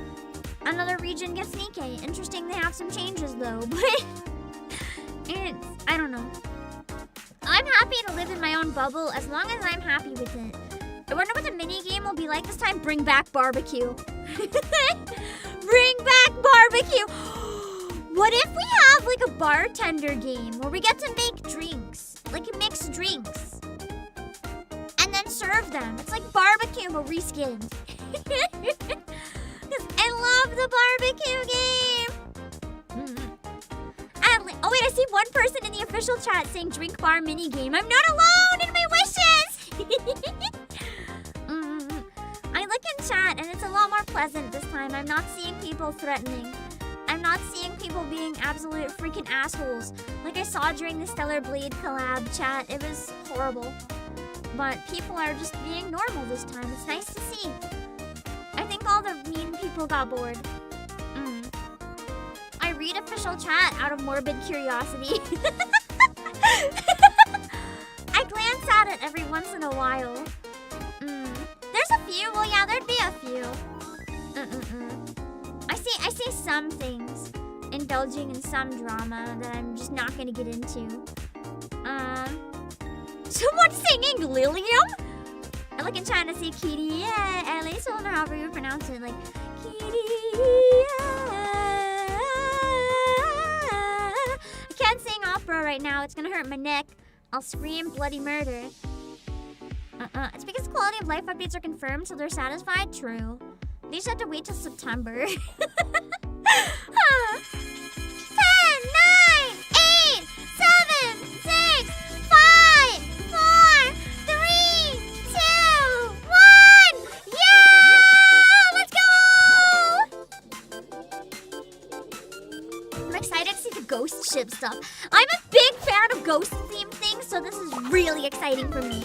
S3: Another region gets NIKKE. Interesting they have some changes though, but I don't know. I'm happy to live in my own bubble as long as I'm happy with it. I wonder what the minigame will be like this time. Bring back barbecue. Bring back barbecue. What if we have like a bartender game where we get to make drinks, like mixed drinks, and then serve them? It's like barbecue but reskinned. Because I love the barbecue game. Oh wait, I see one person in the official chat saying drink bar mini game. I'm not alone in my wishes. I look in chat and it's a lot more pleasant this time. I'm not seeing people threatening. I'm not seeing people being absolute freaking assholes like I saw during the Stellar Blade collab chat. It was horrible. But people are just being normal this time. It's nice to see. I think all the mean people got bored. I read official chat out of morbid curiosity. I glance at it every once in a while. There's a few. Well, yeah, there'd be a few. I see some things indulging in some drama that I'm just not gonna get into. Someone singing Lilium? I look in chat and see Kitty, yeah, at least I don't know however you pronounce it, like Kitty, yeah. I can't sing opera right now. It's gonna hurt my neck. I'll scream bloody murder. It's because the quality of life updates are confirmed, so they're satisfied. True. They just had to wait till September. 10, 9, 8, 7, 6, 5, 4, 3, 2, 1. Yeah! Let's go! I'm excited to see the ghost ship stuff. I'm a big fan of ghost theme things, so this is really exciting for me.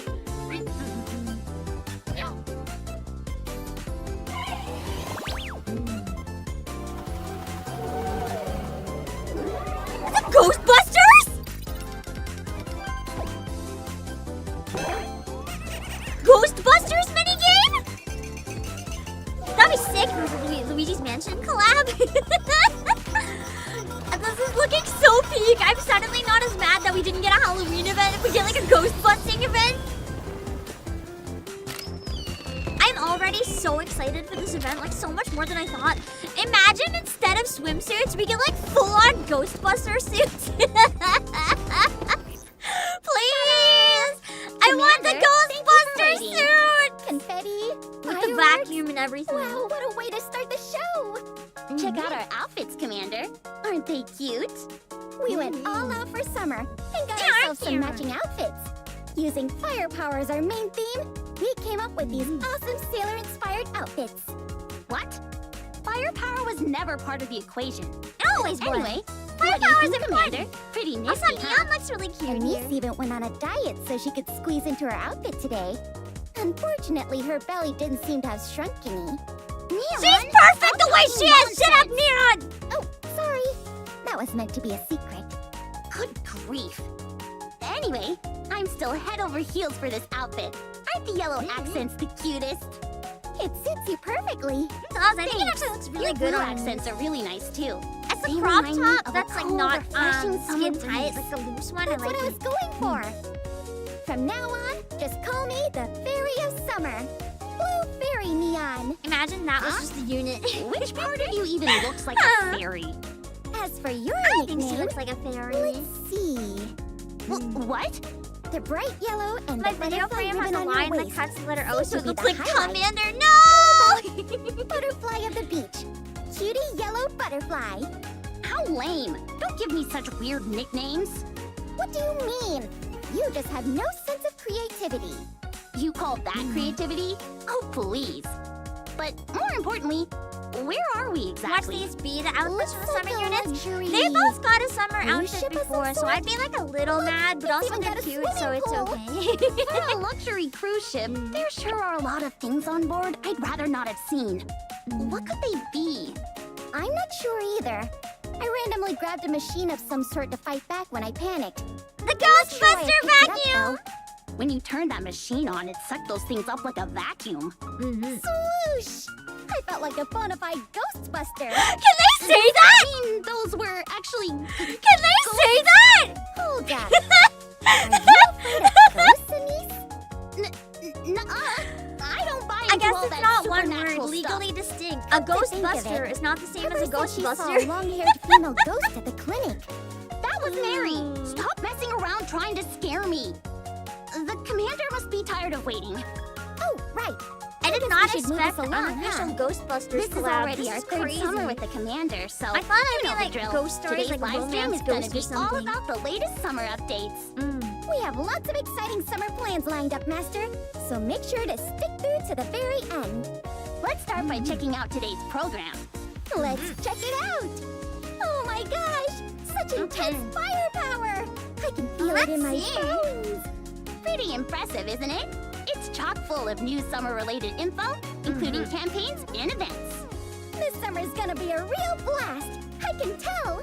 S3: Ghostbusters? Ghostbusters minigame? That'd be sick. Luigi's Mansion collab. This is looking so peak. I'm suddenly not as mad that we didn't get a Halloween event if we get like a ghost busting event. I'm already so excited for this event, like so much more than I thought. Imagine instead of swimsuits, we get like full-on Ghostbuster suits. Please! I want the Ghostbuster suit!
S4: Confetti,
S3: with the vacuum and everything.
S4: Wow, what a way to start the show! about our outfits, Commander? Aren't they cute? We went all out for summer and got ourselves some matching outfits. Using firepower as our main theme, we came up with these awesome sailor-inspired outfits. What? Firepower was never part of the equation.
S3: It always was.
S4: Anyway,
S3: Firepower is
S4: Commander?
S3: important.
S4: Pretty
S3: Also,
S4: nifty, huh?
S3: Neon looks really cute
S4: And
S3: here.
S4: Niece even went on a diet so she could squeeze into her outfit today. Unfortunately, her belly didn't seem to have shrunk any. Neon!
S3: She's perfect the way she is! Shut up, Neon!
S4: Oh, sorry. That was meant to be a secret. Good grief. Anyway, I'm still head over heels for this outfit. Aren't the yellow accents the cutest? It suits you perfectly.
S3: It does. I think it actually looks really
S4: Your
S3: good
S4: blue
S3: on
S4: accents are really nice too.
S3: It's
S4: They
S3: a crop
S4: remind me
S3: top
S4: of a
S3: that's like
S4: cold,
S3: not
S4: refreshing summer
S3: skin tight,
S4: breeze.
S3: like the loose one.
S4: That's
S3: I like
S4: what I
S3: it.
S4: was going for. From now on, just call me the Fairy of Summer. Blue Fairy Neon.
S3: Imagine that was just the unit.
S4: Which part of you even looks like a fairy? As for your
S3: I think
S4: nickname,
S3: she looks like a fairy.
S4: let's see. What? The bright yellow and
S3: My
S4: the
S3: video
S4: butterfly
S3: frame has
S4: ribbon
S3: a
S4: on
S3: line
S4: your
S3: that
S4: waist.
S3: cuts the letter O, so it
S4: Seems to
S3: looks
S4: be
S3: like
S4: the highlight.
S3: Commander. No!
S4: Butterfly of the beach. Cutie yellow butterfly. How lame. Don't give me such weird nicknames. What do you mean? You just have no sense of creativity. You call that creativity? Oh, please. But more importantly, where are we
S3: Watch
S4: exactly?
S3: these be the outfits from the
S4: Looks
S3: summer
S4: like a
S3: units.
S4: luxury
S3: They both got a summer
S4: cruise
S3: outfit
S4: ship of some
S3: before, so
S4: sort.
S3: I'd be like a little mad, but also
S4: even
S3: they're
S4: got a
S3: cute, so
S4: swimming
S3: it's
S4: pool.
S3: okay.
S4: For a luxury cruise ship, there sure are a lot of things on board I'd rather not have seen. What could they be? I'm not sure either. I randomly grabbed a machine of some sort to fight back when I panicked.
S3: The
S4: Sure I
S3: Ghostbuster
S4: picked it up,
S3: vacuum!
S4: though. When you turned that machine on, it sucked those things up like a vacuum. Swoosh! I felt like a bona fide Ghostbuster.
S3: Can they say that?
S4: I mean, those were actually...
S3: Can they say that?
S4: Hold up. Are you afraid of ghosts, Anise? Nuh-uh. I don't buy into
S3: I guess
S4: all
S3: it's
S4: that
S3: not one word,
S4: supernatural
S3: legally
S4: stuff.
S3: distinct. A
S4: Come to think of
S3: Ghostbuster
S4: it,
S3: is not the same as a
S4: Pepper said she saw a
S3: Ghostbuster.
S4: long-haired female ghost at the clinic. That was Mary. Stop messing around trying to scare me. The commander must be tired of waiting. Oh, right.
S3: I did
S4: guess
S3: not
S4: we should move
S3: expect
S4: this
S3: an
S4: along,
S3: official
S4: huh?
S3: Ghostbusters
S4: This is
S3: collab.
S4: already
S3: This
S4: our
S3: is
S4: third
S3: crazy.
S4: summer with the commander, so
S3: I thought
S4: you
S3: it'd
S4: know
S3: be like
S4: the drill.
S3: ghost stories,
S4: Today's
S3: like
S4: live stream
S3: romance
S4: is gonna
S3: ghosts
S4: be
S3: or
S4: all
S3: something.
S4: about the latest summer updates. We have lots of exciting summer plans lined up, Master, so make sure to stick through to the very end. Let's start by checking out today's program. Let's check it out! Oh my gosh! Such intense firepower! I can feel it in my
S3: Let's see.
S4: bones! Pretty impressive, isn't it? It's chock full of new summer-related info, including campaigns and events. This summer's gonna be a real blast! I can tell!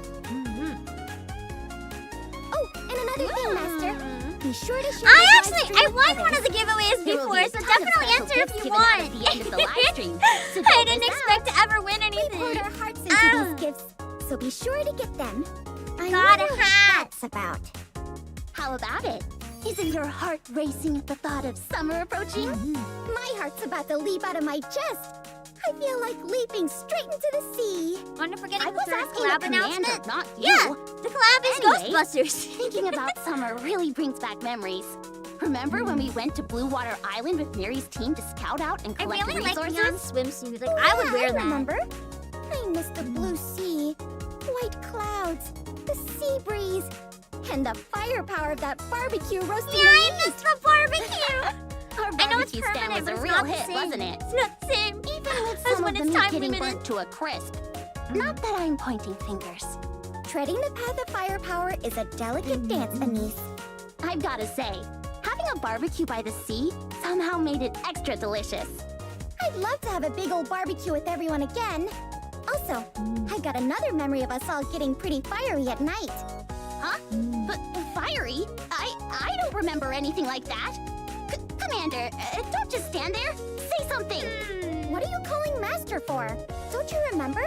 S4: Oh, and another thing, Master. Be sure to share
S3: I
S4: this live
S3: actually,
S4: stream
S3: I
S4: with
S3: won one
S4: others.
S3: of the giveaways
S4: There will
S3: before,
S4: be a
S3: so
S4: ton of
S3: definitely
S4: special
S3: enter if
S4: gifts
S3: you
S4: given out
S3: want.
S4: at the end of the live stream, so
S3: I
S4: don't
S3: didn't
S4: miss
S3: expect
S4: out.
S3: to ever win
S4: We
S3: anything.
S4: poured our hearts into these gifts, so be sure to get them. I
S3: Got a
S4: wonder what
S3: hat.
S4: that's about. How about it? Isn't your heart racing at the thought of summer approaching? My heart's about to leap out of my chest. I feel like leaping straight into the sea.
S3: Wonder if we're getting
S4: I
S3: the
S4: was
S3: third
S4: asking
S3: collab
S4: the commander,
S3: announcement.
S4: not you.
S3: Yeah, the collab is
S4: Anyway.
S3: Ghostbusters.
S4: Thinking about summer really brings back memories. Remember when we went to Blue Water Island with Mary's team to scout out and
S3: I
S4: collect
S3: really like
S4: resources?
S3: Neon's swimsuit. Like,
S4: Oh,
S3: I would
S4: yeah,
S3: wear that.
S4: remember. I miss the blue sea, white clouds, the sea breeze, and the firepower of that barbecue roasting
S3: Yeah, I
S4: meat.
S3: missed the barbecue.
S4: Our
S3: I know it's
S4: barbecue stand
S3: permanent,
S4: was
S3: but
S4: a
S3: it's
S4: real
S3: not the
S4: hit,
S3: same.
S4: wasn't it?
S3: It's not the same.
S4: Even with
S3: As
S4: some
S3: when
S4: of the
S3: it's
S4: meat
S3: time
S4: getting
S3: limited.
S4: burnt to a crisp. Not that I'm pointing fingers. Treading the path of firepower is a delicate dance, Anise. I've gotta say, having a barbecue by the sea somehow made it extra delicious. I'd love to have a big old barbecue with everyone again. Also, I've got another memory of us all getting pretty fiery at night. Huh? But fiery? I don't remember anything like that. Commander, don't just stand there. Say something. What are you calling Master for? Don't you remember?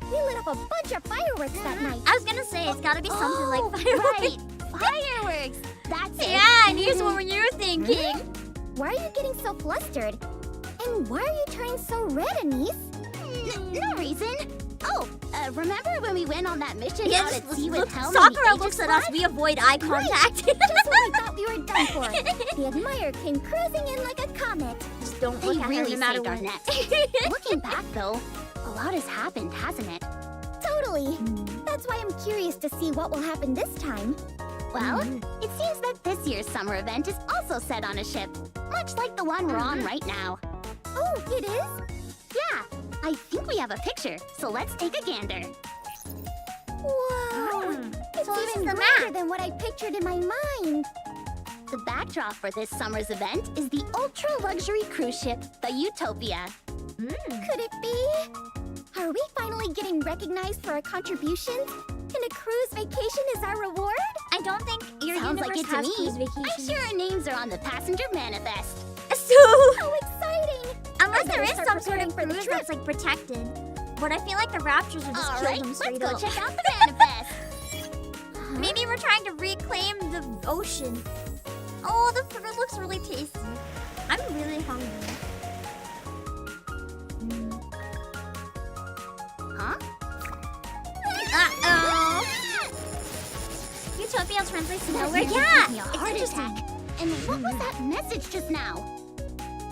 S4: We lit up a bunch of fireworks that night.
S3: I was gonna say, it's gotta be something like fireworks.
S4: Right, fireworks. That's it.
S3: Yeah, and here's what you were thinking.
S4: Why are you getting so flustered? And why are you turning so red, Anise? No reason. Oh, remember when we went on that mission out at sea with Helm and the
S3: Sakura
S4: Aegis
S3: looks at us,
S4: Squad?
S3: we avoid eye contact.
S4: Just when we thought we were done for. The Admirer came cruising in like a comet.
S3: Just don't
S4: They
S3: look at her
S4: really
S3: no matter
S4: saved our
S3: what.
S4: net. Looking back, though, a lot has happened, hasn't it? Totally. That's why I'm curious to see what will happen this time. Well, it seems that this year's summer event is also set on a ship, much like the one we're on right now. Oh, it is? Yeah, I think we have a picture, so let's take a gander. Whoa! It's
S3: So this
S4: even
S3: is the
S4: grander
S3: map.
S4: than what I pictured in my mind. The backdrop for this summer's event is the ultra-luxury cruise ship, the Utopia. Could it be? Are we finally getting recognized for our contributions? And a cruise vacation is our reward?
S3: I don't think your
S4: Sounds
S3: universe
S4: like it to
S3: has
S4: me.
S3: cruise
S4: I'm
S3: vacations.
S4: sure our names are on the passenger manifest.
S3: So,
S4: How exciting!
S3: unless
S4: I
S3: there
S4: better
S3: is
S4: start
S3: some sort
S4: preparing
S3: of
S4: for the
S3: cruise
S4: trip.
S3: that's like protected. But I feel like the Raptors would just
S4: All
S3: kill
S4: right,
S3: them
S4: let's
S3: straight
S4: go
S3: up.
S4: check out the manifest.
S3: Maybe we're trying to reclaim the ocean. Oh, the fruit looks really tasty. I'm really hungry.
S4: Huh?
S3: Uh-oh. Utopia translates to
S4: That
S3: nowhere.
S4: really
S3: Yeah,
S4: gave me a
S3: it's
S4: heart
S3: interesting.
S4: attack. And what was that message just now?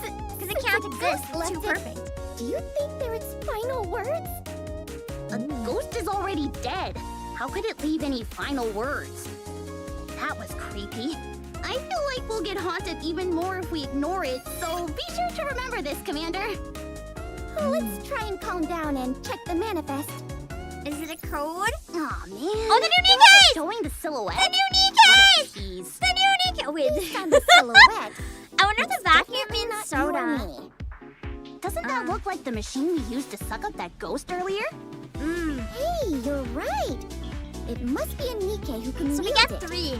S3: Because it can't exist. It's too perfect.
S4: Do you think they're its final words? A ghost is already dead. How could it leave any final words? That was creepy. I feel like we'll get haunted even more if we ignore it, so be sure to remember this, Commander. Let's try and calm down and check the manifest.
S3: Is it a code?
S4: Aw, man.
S3: Oh, the new Nikkes!
S4: Showing the silhouette?
S3: The new
S4: What a
S3: Nikkes!
S4: tease.
S3: The new Nikkes! Wait.
S4: Based on the silhouette,
S3: I wonder if the vacuum
S4: definitely
S3: means
S4: not
S3: soda.
S4: you or me. Doesn't that look like the machine we used to suck up that ghost earlier? Hey, you're right. It must be a Nikke who can
S3: So we
S4: wield
S3: get
S4: it.
S3: 3.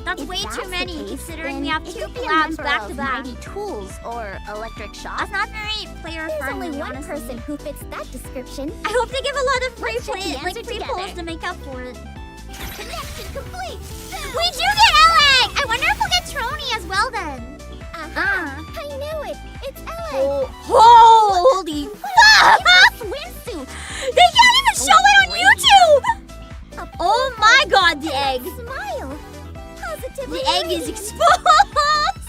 S3: That's
S4: If
S3: way
S4: that's
S3: too
S4: the
S3: many,
S4: case,
S3: considering
S4: then
S3: we have
S4: it
S3: 2
S4: could be a
S3: collabs
S4: member
S3: back
S4: of
S3: to back.
S4: Mighty Tools or Electric Shock.
S3: That's not very player
S4: There's
S3: friendly,
S4: only one
S3: honestly.
S4: person who fits that description.
S3: I hope they give a lot of free
S4: Let's check the
S3: play, like
S4: answer
S3: free polls
S4: together.
S3: to make up for it.
S4: Connection complete.
S3: We do get Alec! I wonder if we'll get Trony as well then.
S4: Aha! I knew it. It's Ellen.
S3: Holy fuck!
S4: Swimsuit.
S3: They can't even show it on YouTube! Oh my god, the egg!
S4: Smile. Positively.
S3: The egg is
S4: radiant.
S3: exposed!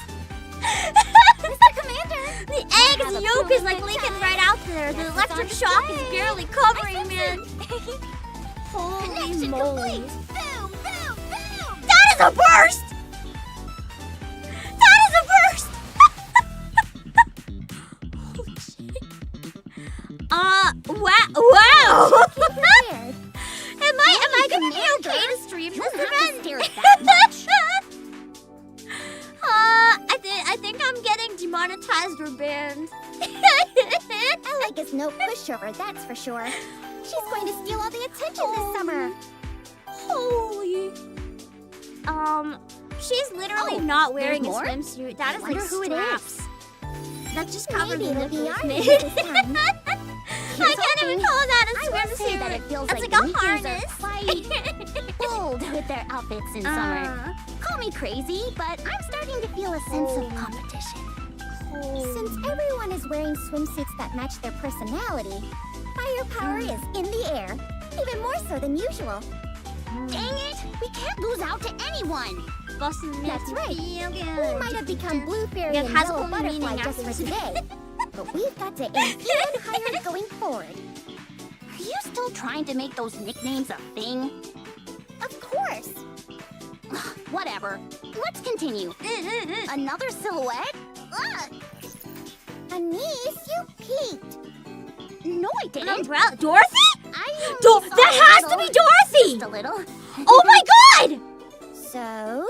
S4: Mr. Commander.
S3: The egg's yolk is like leaking right out there. The electric shock is barely covering, man. Holy
S4: Connection
S3: moly.
S4: complete. Boom, boom, boom.
S3: That is a burst! That is a burst! Holy shit. Wow.
S4: Prepared.
S3: Am I gonna be
S4: Commander,
S3: okay to stream
S4: you
S3: this
S4: don't have to
S3: event?
S4: stare that much.
S3: I think I'm getting demonetized or banned.
S4: Alec is no pushover, that's for sure. She's going to steal all the attention this summer.
S3: Holy. She's literally
S4: Oh,
S3: not wearing a
S4: there's more?
S3: swimsuit. That is like
S4: Wonder who it
S3: straps. That just covers
S4: Maybe
S3: the
S4: it'll be
S3: nipples,
S4: our
S3: man.
S4: turn this time.
S3: I can't even call that a
S4: I will say
S3: swimsuit.
S4: that it feels
S3: It's
S4: like
S3: like a
S4: Nikkes
S3: harness.
S4: are quite bold with their outfits in summer. Call me crazy, but I'm starting to feel a sense of competition. Since everyone is wearing swimsuits that match their personality, firepower is in the air, even more so than usual. Dang it! We can't lose out to anyone!
S3: Boston makes
S4: That's
S3: me
S4: right.
S3: feel good.
S4: We might have become Blue Fairy
S3: Yeah, it
S4: and
S3: has
S4: Yellow
S3: only
S4: Butterfly
S3: meaning
S4: just for
S3: after this.
S4: today. But we've got to aim even higher going forward. Are you still trying to make those nicknames a thing? Of course. Whatever. Let's continue. Another silhouette? Ugh. Anise, you peeked. No, I
S3: An
S4: didn't.
S3: umbrella. Dorothy?
S4: I only saw
S3: That has to
S4: a
S3: be
S4: little.
S3: Dorothy!
S4: Just a little.
S3: Oh my god!
S4: So,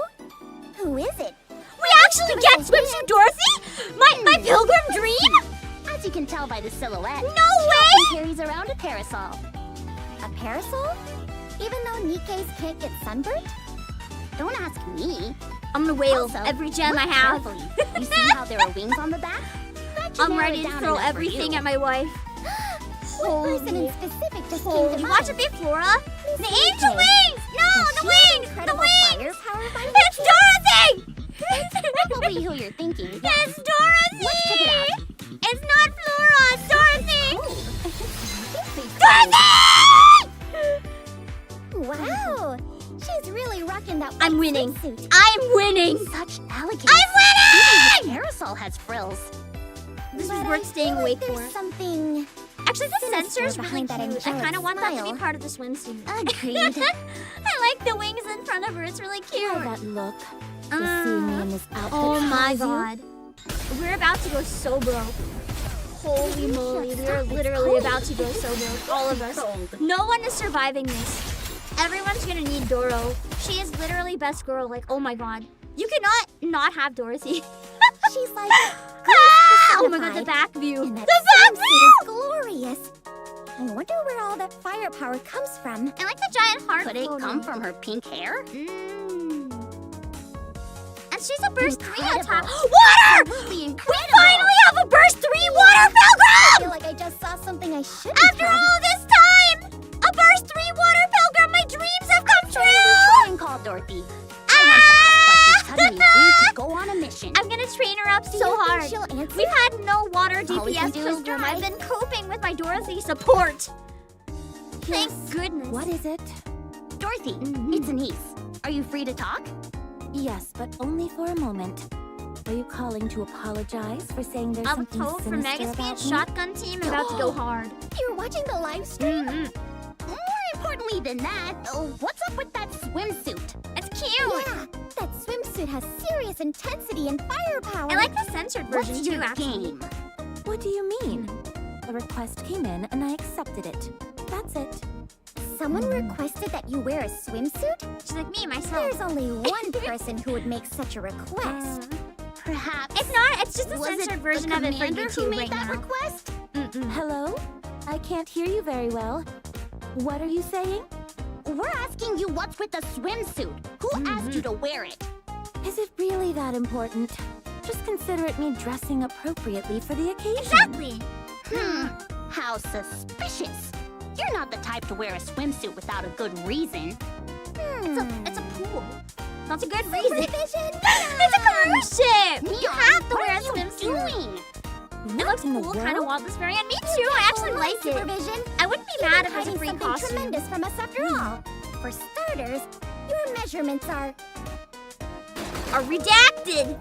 S4: who is it?
S3: We actually get swimsuit Dorothy? My pilgrim dream?
S4: As you can tell by the silhouette,
S3: No
S4: she often
S3: way!
S4: carries around a parasol. A parasol? Even though Nikkes can't get sunburnt? Don't ask me.
S3: I'm gonna wail
S4: Also,
S3: every gem
S4: look
S3: I have.
S4: carefully. You see how there are wings on the back? That should
S3: I'm
S4: narrow
S3: ready
S4: it
S3: to
S4: down
S3: throw
S4: enough for
S3: everything
S4: you.
S3: at my wife.
S4: What person in specific just came
S3: Holy.
S4: to
S3: You
S4: mind?
S3: watch it be Flora? The
S4: Miss
S3: angel
S4: Nikke.
S3: wings! No,
S4: Does
S3: the
S4: she have
S3: wings! The
S4: incredible
S3: wings!
S4: firepower by
S3: It's Dorothy!
S4: Probably who you're thinking.
S3: It's Dorothy!
S4: Let's check it out.
S3: It's not Flora, it's Dorothy!
S4: Dorothy! Wow! She's really rocking that
S3: I'm
S4: white
S3: winning.
S4: swimsuit.
S3: I'm winning!
S4: Such elegance.
S3: I'm winning!
S4: Even the parasol has frills.
S3: This
S4: But
S3: is
S4: I
S3: worth staying
S4: feel
S3: awake
S4: like
S3: for.
S4: there's something
S3: Actually, the
S4: Sinister
S3: sensor's really
S4: behind that
S3: cute. I
S4: angelic
S3: kind of want that to
S4: smile.
S3: be part of the swimsuit.
S4: Agreed.
S3: I like the wings in front of her. It's really cute.
S4: Try that look. Just seeing me in this outfit.
S3: Oh my
S4: tells you.
S3: god. We're about to go so broke. Holy moly, we are
S4: It's
S3: literally
S4: cold.
S3: about to go so broke. All of us. No one is surviving this. Everyone's gonna need Doro. She is literally best girl. Like, oh my god. You cannot not have Dorothy.
S4: She's like
S3: Oh my god, the back view.
S4: and that
S3: The back
S4: swimsuit
S3: view!
S4: is glorious. I wonder where all that firepower comes from.
S3: I like the giant heart
S4: Could it
S3: photo.
S4: come from her pink hair?
S3: And she's a burst 3
S4: Incredible.
S3: attack. Water!
S4: Absolutely
S3: We
S4: incredible.
S3: finally have a burst 3 water
S4: I
S3: pilgrim!
S4: feel like I just saw something I shouldn't
S3: After
S4: have.
S3: all this time! A burst 3 water pilgrim! My dreams have come
S4: Sorry,
S3: true!
S4: try and call Dorothy. I want to ask why she suddenly agreed to go on a mission.
S3: I'm gonna train her up
S4: Do
S3: so
S4: you think
S3: hard.
S4: she'll answer?
S3: We've had no water
S4: All we can
S3: DPS
S4: do is
S3: Twister.
S4: try.
S3: I've been coping with my Dorothy support. Thank
S4: Yes.
S3: goodness.
S4: What is it? Dorothy,
S3: Mhm.
S4: it's Anise. Are you free to talk?
S6: Yes, but only for a moment. Are you calling to apologize for saying there's
S3: I'm
S6: something
S3: told from
S6: sinister
S3: Megaspeed
S6: about me?
S3: Shotgun Team about to go hard.
S4: You're watching the live stream?
S3: Mm-hmm.
S4: More importantly than that, what's up with that swimsuit?
S3: It's cute.
S4: Yeah, that swimsuit has serious intensity and firepower.
S3: I like the censored version
S4: What's
S3: too,
S4: your
S3: actually.
S4: game?
S6: What do you mean? A request came in and I accepted it. That's it.
S4: Someone requested that you wear a swimsuit?
S3: She's like me, myself.
S4: There's only one person who would make such a request. Perhaps.
S3: It's not. It's just a
S4: Was
S3: censored
S4: it
S3: version
S4: the
S3: of it for
S4: commander who
S3: YouTube
S4: made
S3: right
S4: that
S3: now.
S4: request?
S6: Hello? I can't hear you very well. What are you saying?
S4: We're asking you what's with the swimsuit. Who asked you to wear it?
S6: Is it really that important? Just consider it me dressing appropriately for the occasion.
S3: Exactly.
S4: How suspicious. You're not the type to wear a swimsuit without a good reason.
S3: It's a pool. That's a good reason.
S4: Supervision?
S3: It's a cruise ship. You
S4: Neon,
S3: have to
S4: what
S3: wear a
S4: are you
S3: swimsuit.
S4: doing?
S3: It looks
S6: in the
S3: cool, kind of
S6: world?
S3: Walt Berry, and me too. I actually like it.
S4: Supervision.
S3: I wouldn't be
S4: You've
S3: mad
S4: been
S3: if it was a
S4: hiding
S3: free
S4: something
S3: costume.
S4: tremendous from us after all. For starters, your measurements are...
S3: Are redacted.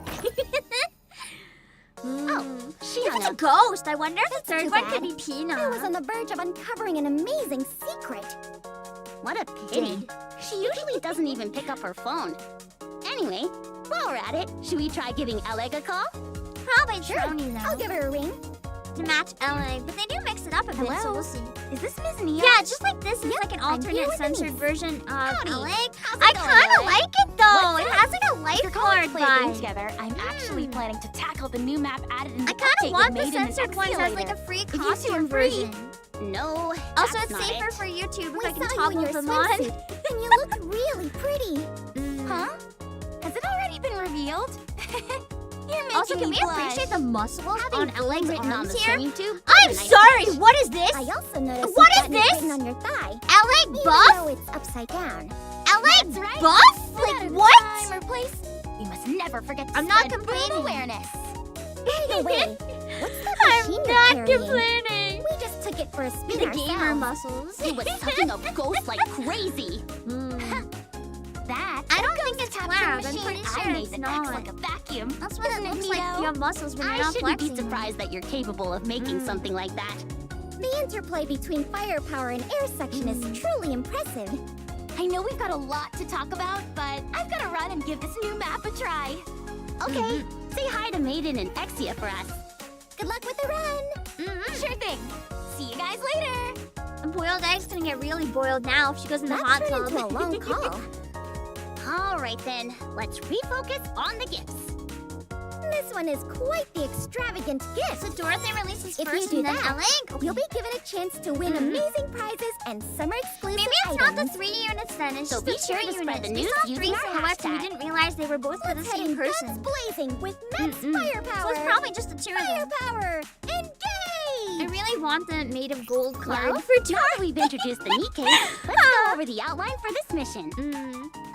S4: Oh, she
S3: If
S4: hung
S3: it's a
S4: up.
S3: ghost, I wonder if the
S4: That's
S3: third
S4: too
S3: one
S4: bad.
S3: could be Pina.
S4: I was on the verge of uncovering an amazing secret. What a pity. She usually doesn't even pick up her phone. Anyway, while we're at it, should we try giving Oleg a call?
S3: Probably
S4: Sure,
S3: Trony though.
S4: I'll give her a ring.
S3: To match LA, but they do mix it up a bit, so
S4: Hello?
S3: we'll see.
S4: Is this Miss Nia?
S3: Yeah, just like this is
S4: Yep,
S3: like an
S4: I'm here
S3: alternate
S4: with
S3: censored
S4: Denise.
S3: version of
S4: Howdy.
S3: LA.
S4: How's it
S3: I
S4: going,
S3: kind of
S4: LA?
S3: like it though.
S4: What's
S3: It
S4: up?
S3: has like a lifeguard vibe.
S6: together, I'm actually planning to tackle the new map added in
S3: I
S6: the
S3: kind
S6: update
S3: of want
S6: we
S3: the
S6: made in
S3: censored ones as like a free costume version.
S4: No,
S3: Also,
S4: that's
S3: it's
S4: not
S3: safer
S4: it.
S3: for YouTube
S4: We
S3: if I can
S4: saw you in
S3: toggle
S4: your
S3: them on.
S4: swimsuit, and you look really pretty.
S6: Huh? Has it already been revealed? You're making
S3: Also, can
S6: me
S3: we
S6: blush.
S3: appreciate the muscles
S4: Having
S3: on LA's
S4: written on
S3: arms
S4: the
S3: here?
S4: swimming tube.
S3: I'm
S4: is a nice
S3: sorry,
S4: touch.
S3: what is this?
S4: I also noticed
S3: What
S4: you've
S3: is
S4: gotten it
S3: this?
S4: written on your thigh.
S3: LA
S4: Even
S3: buff?
S4: though it's upside down.
S3: LA
S6: That's right.
S3: buff?
S6: No
S3: Like
S6: matter the
S3: what?
S6: time or place, we must never forget to
S3: I'm not
S6: spread
S3: complaining.
S6: food awareness.
S4: By the way, what's that
S3: I'm
S4: machine you're
S3: not
S4: carrying?
S3: complaining.
S4: We just took it for a spin
S3: The gamer
S4: ourselves.
S3: muscles.
S4: It was sucking up ghosts like crazy. That
S3: I don't think it's
S6: Capture
S3: collab. I'm
S6: machine
S3: pretty
S6: I
S3: sure
S6: made
S3: it's
S6: that
S3: not.
S6: acts like a vacuum.
S3: That's what it
S6: Isn't it
S3: looks like.
S6: neato?
S3: You have muscles when you're
S4: I
S3: not
S4: shouldn't
S3: flexing.
S4: be surprised that you're capable of making something like that. The interplay between firepower and air suction is truly impressive.
S6: I know we've got a lot to talk about, but I've got to run and give this new map a try.
S4: Okay, say hi to Maiden and Exia for us. Good luck with the run.
S6: Sure thing. See you guys later.
S3: A boiled egg's gonna get really boiled now if she goes in the
S4: That
S3: hot
S4: turned
S3: tub.
S4: into a long call. All right then, let's refocus on the gifts. This one is quite the extravagant gift.
S3: So Dorothy releases
S4: If
S3: first
S4: you
S3: and
S4: do
S3: then
S4: that,
S3: LA? Okay.
S4: You'll be given a chance to win amazing prizes and summer exclusive
S3: Maybe it's
S4: items.
S3: not the 3 units then, it's
S4: So
S3: just
S4: be
S3: the 2
S4: sure to
S3: units.
S4: spread the
S3: We
S4: news
S3: saw 3
S4: using our
S3: silhouettes and we
S4: hashtag.
S3: didn't realize they were both for the
S4: Let's
S3: same
S4: head
S3: person.
S4: guns blazing with Matt's
S3: So
S4: firepower.
S3: it's probably just the 2 of them.
S4: Firepower!
S3: I
S4: Engage!
S3: really want the made of gold card
S4: Well,
S3: for
S4: now that we've introduced the NIKKE, let's go over the outline for this mission.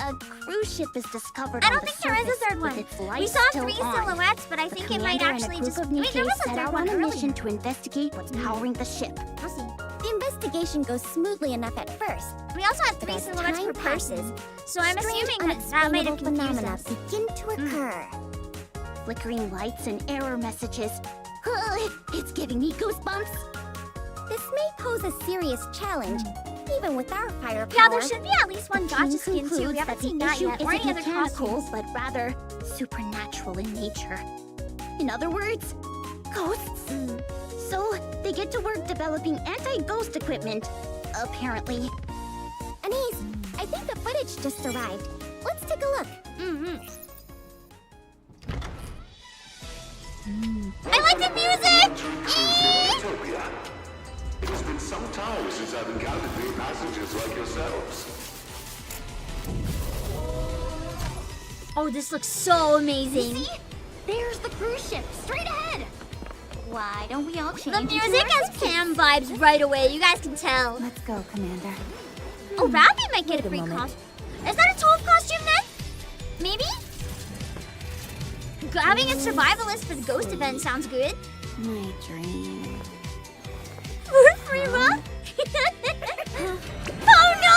S4: A cruise ship is discovered
S3: I
S4: on
S3: don't
S4: the
S3: think there is a
S4: surface
S3: third one.
S4: with its
S3: We
S4: lights
S3: saw
S4: still
S3: 3
S4: on.
S3: silhouettes, but I
S4: The
S3: think it might
S4: commander
S3: actually
S4: and a group
S3: just...
S4: of
S3: Wait, there was
S4: NIKKE
S3: a
S4: set
S3: third
S4: out
S3: one
S4: on a
S3: earlier.
S4: mission to investigate what's powering the ship.
S3: We'll see.
S4: The investigation goes smoothly enough at first.
S3: We also had 3
S4: But as
S3: silhouettes per
S4: time
S3: person, so I'm
S4: Strange,
S3: assuming that might have confused
S4: phenomena
S3: us.
S4: begin to occur. Flickering lights and error messages. It's giving me goosebumps. This may pose a serious challenge, even with our firepower.
S3: Yeah, there should be at least one
S4: The
S3: gotcha
S4: team
S3: skin too.
S4: concludes
S3: We haven't
S4: that the
S3: seen that
S4: issue
S3: yet. Or any
S4: isn't
S3: other
S4: mechanical,
S3: costumes.
S4: but rather supernatural in nature. In other words, ghosts. So they get to work developing anti-ghost equipment, apparently. Anise, I think the footage just arrived. Let's take a look.
S3: I like the music!
S7: Utopia. It has been some time since I've encountered new passengers like yourselves.
S3: Oh, this looks so amazing.
S4: See? There's the cruise ship, straight ahead. Why don't we all change?
S3: The
S4: into
S3: music
S4: our
S3: has Pam vibes right away. You guys can tell.
S6: Let's go, Commander.
S3: Oh, Rabbit might get a
S6: Wait a
S3: free
S6: moment.
S3: costume. Is that a 12 costume then? Maybe? Having a survivalist for the ghost event sounds good.
S6: My dream.
S3: For Frima? Oh no!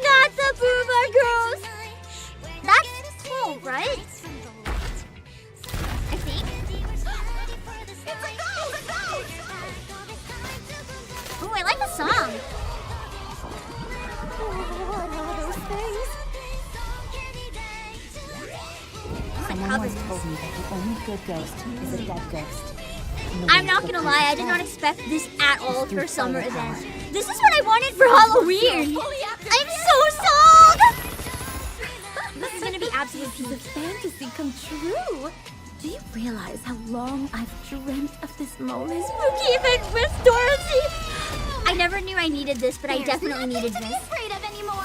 S3: Not the Boomer girls! That's 12, right? I think. Oh, I like the song.
S4: What are those things?
S6: Someone once told me that the only good ghost is a dead ghost. And the
S3: I'm
S6: way
S3: not
S6: to
S3: gonna
S6: prove
S3: lie, I did not
S6: that
S3: expect this at all
S6: through
S3: for summer
S6: firepower.
S3: event. This is what I wanted for Halloween. I'm so sold! This is gonna be absolute
S6: is a
S3: peak.
S6: fantasy come true. Do you realize how long I've dreamt of this moment?
S3: Spooky event with Dorothy. I never knew I needed this, but I
S4: There's
S3: definitely
S4: nothing
S3: needed
S4: to be
S3: this.
S4: afraid of anymore.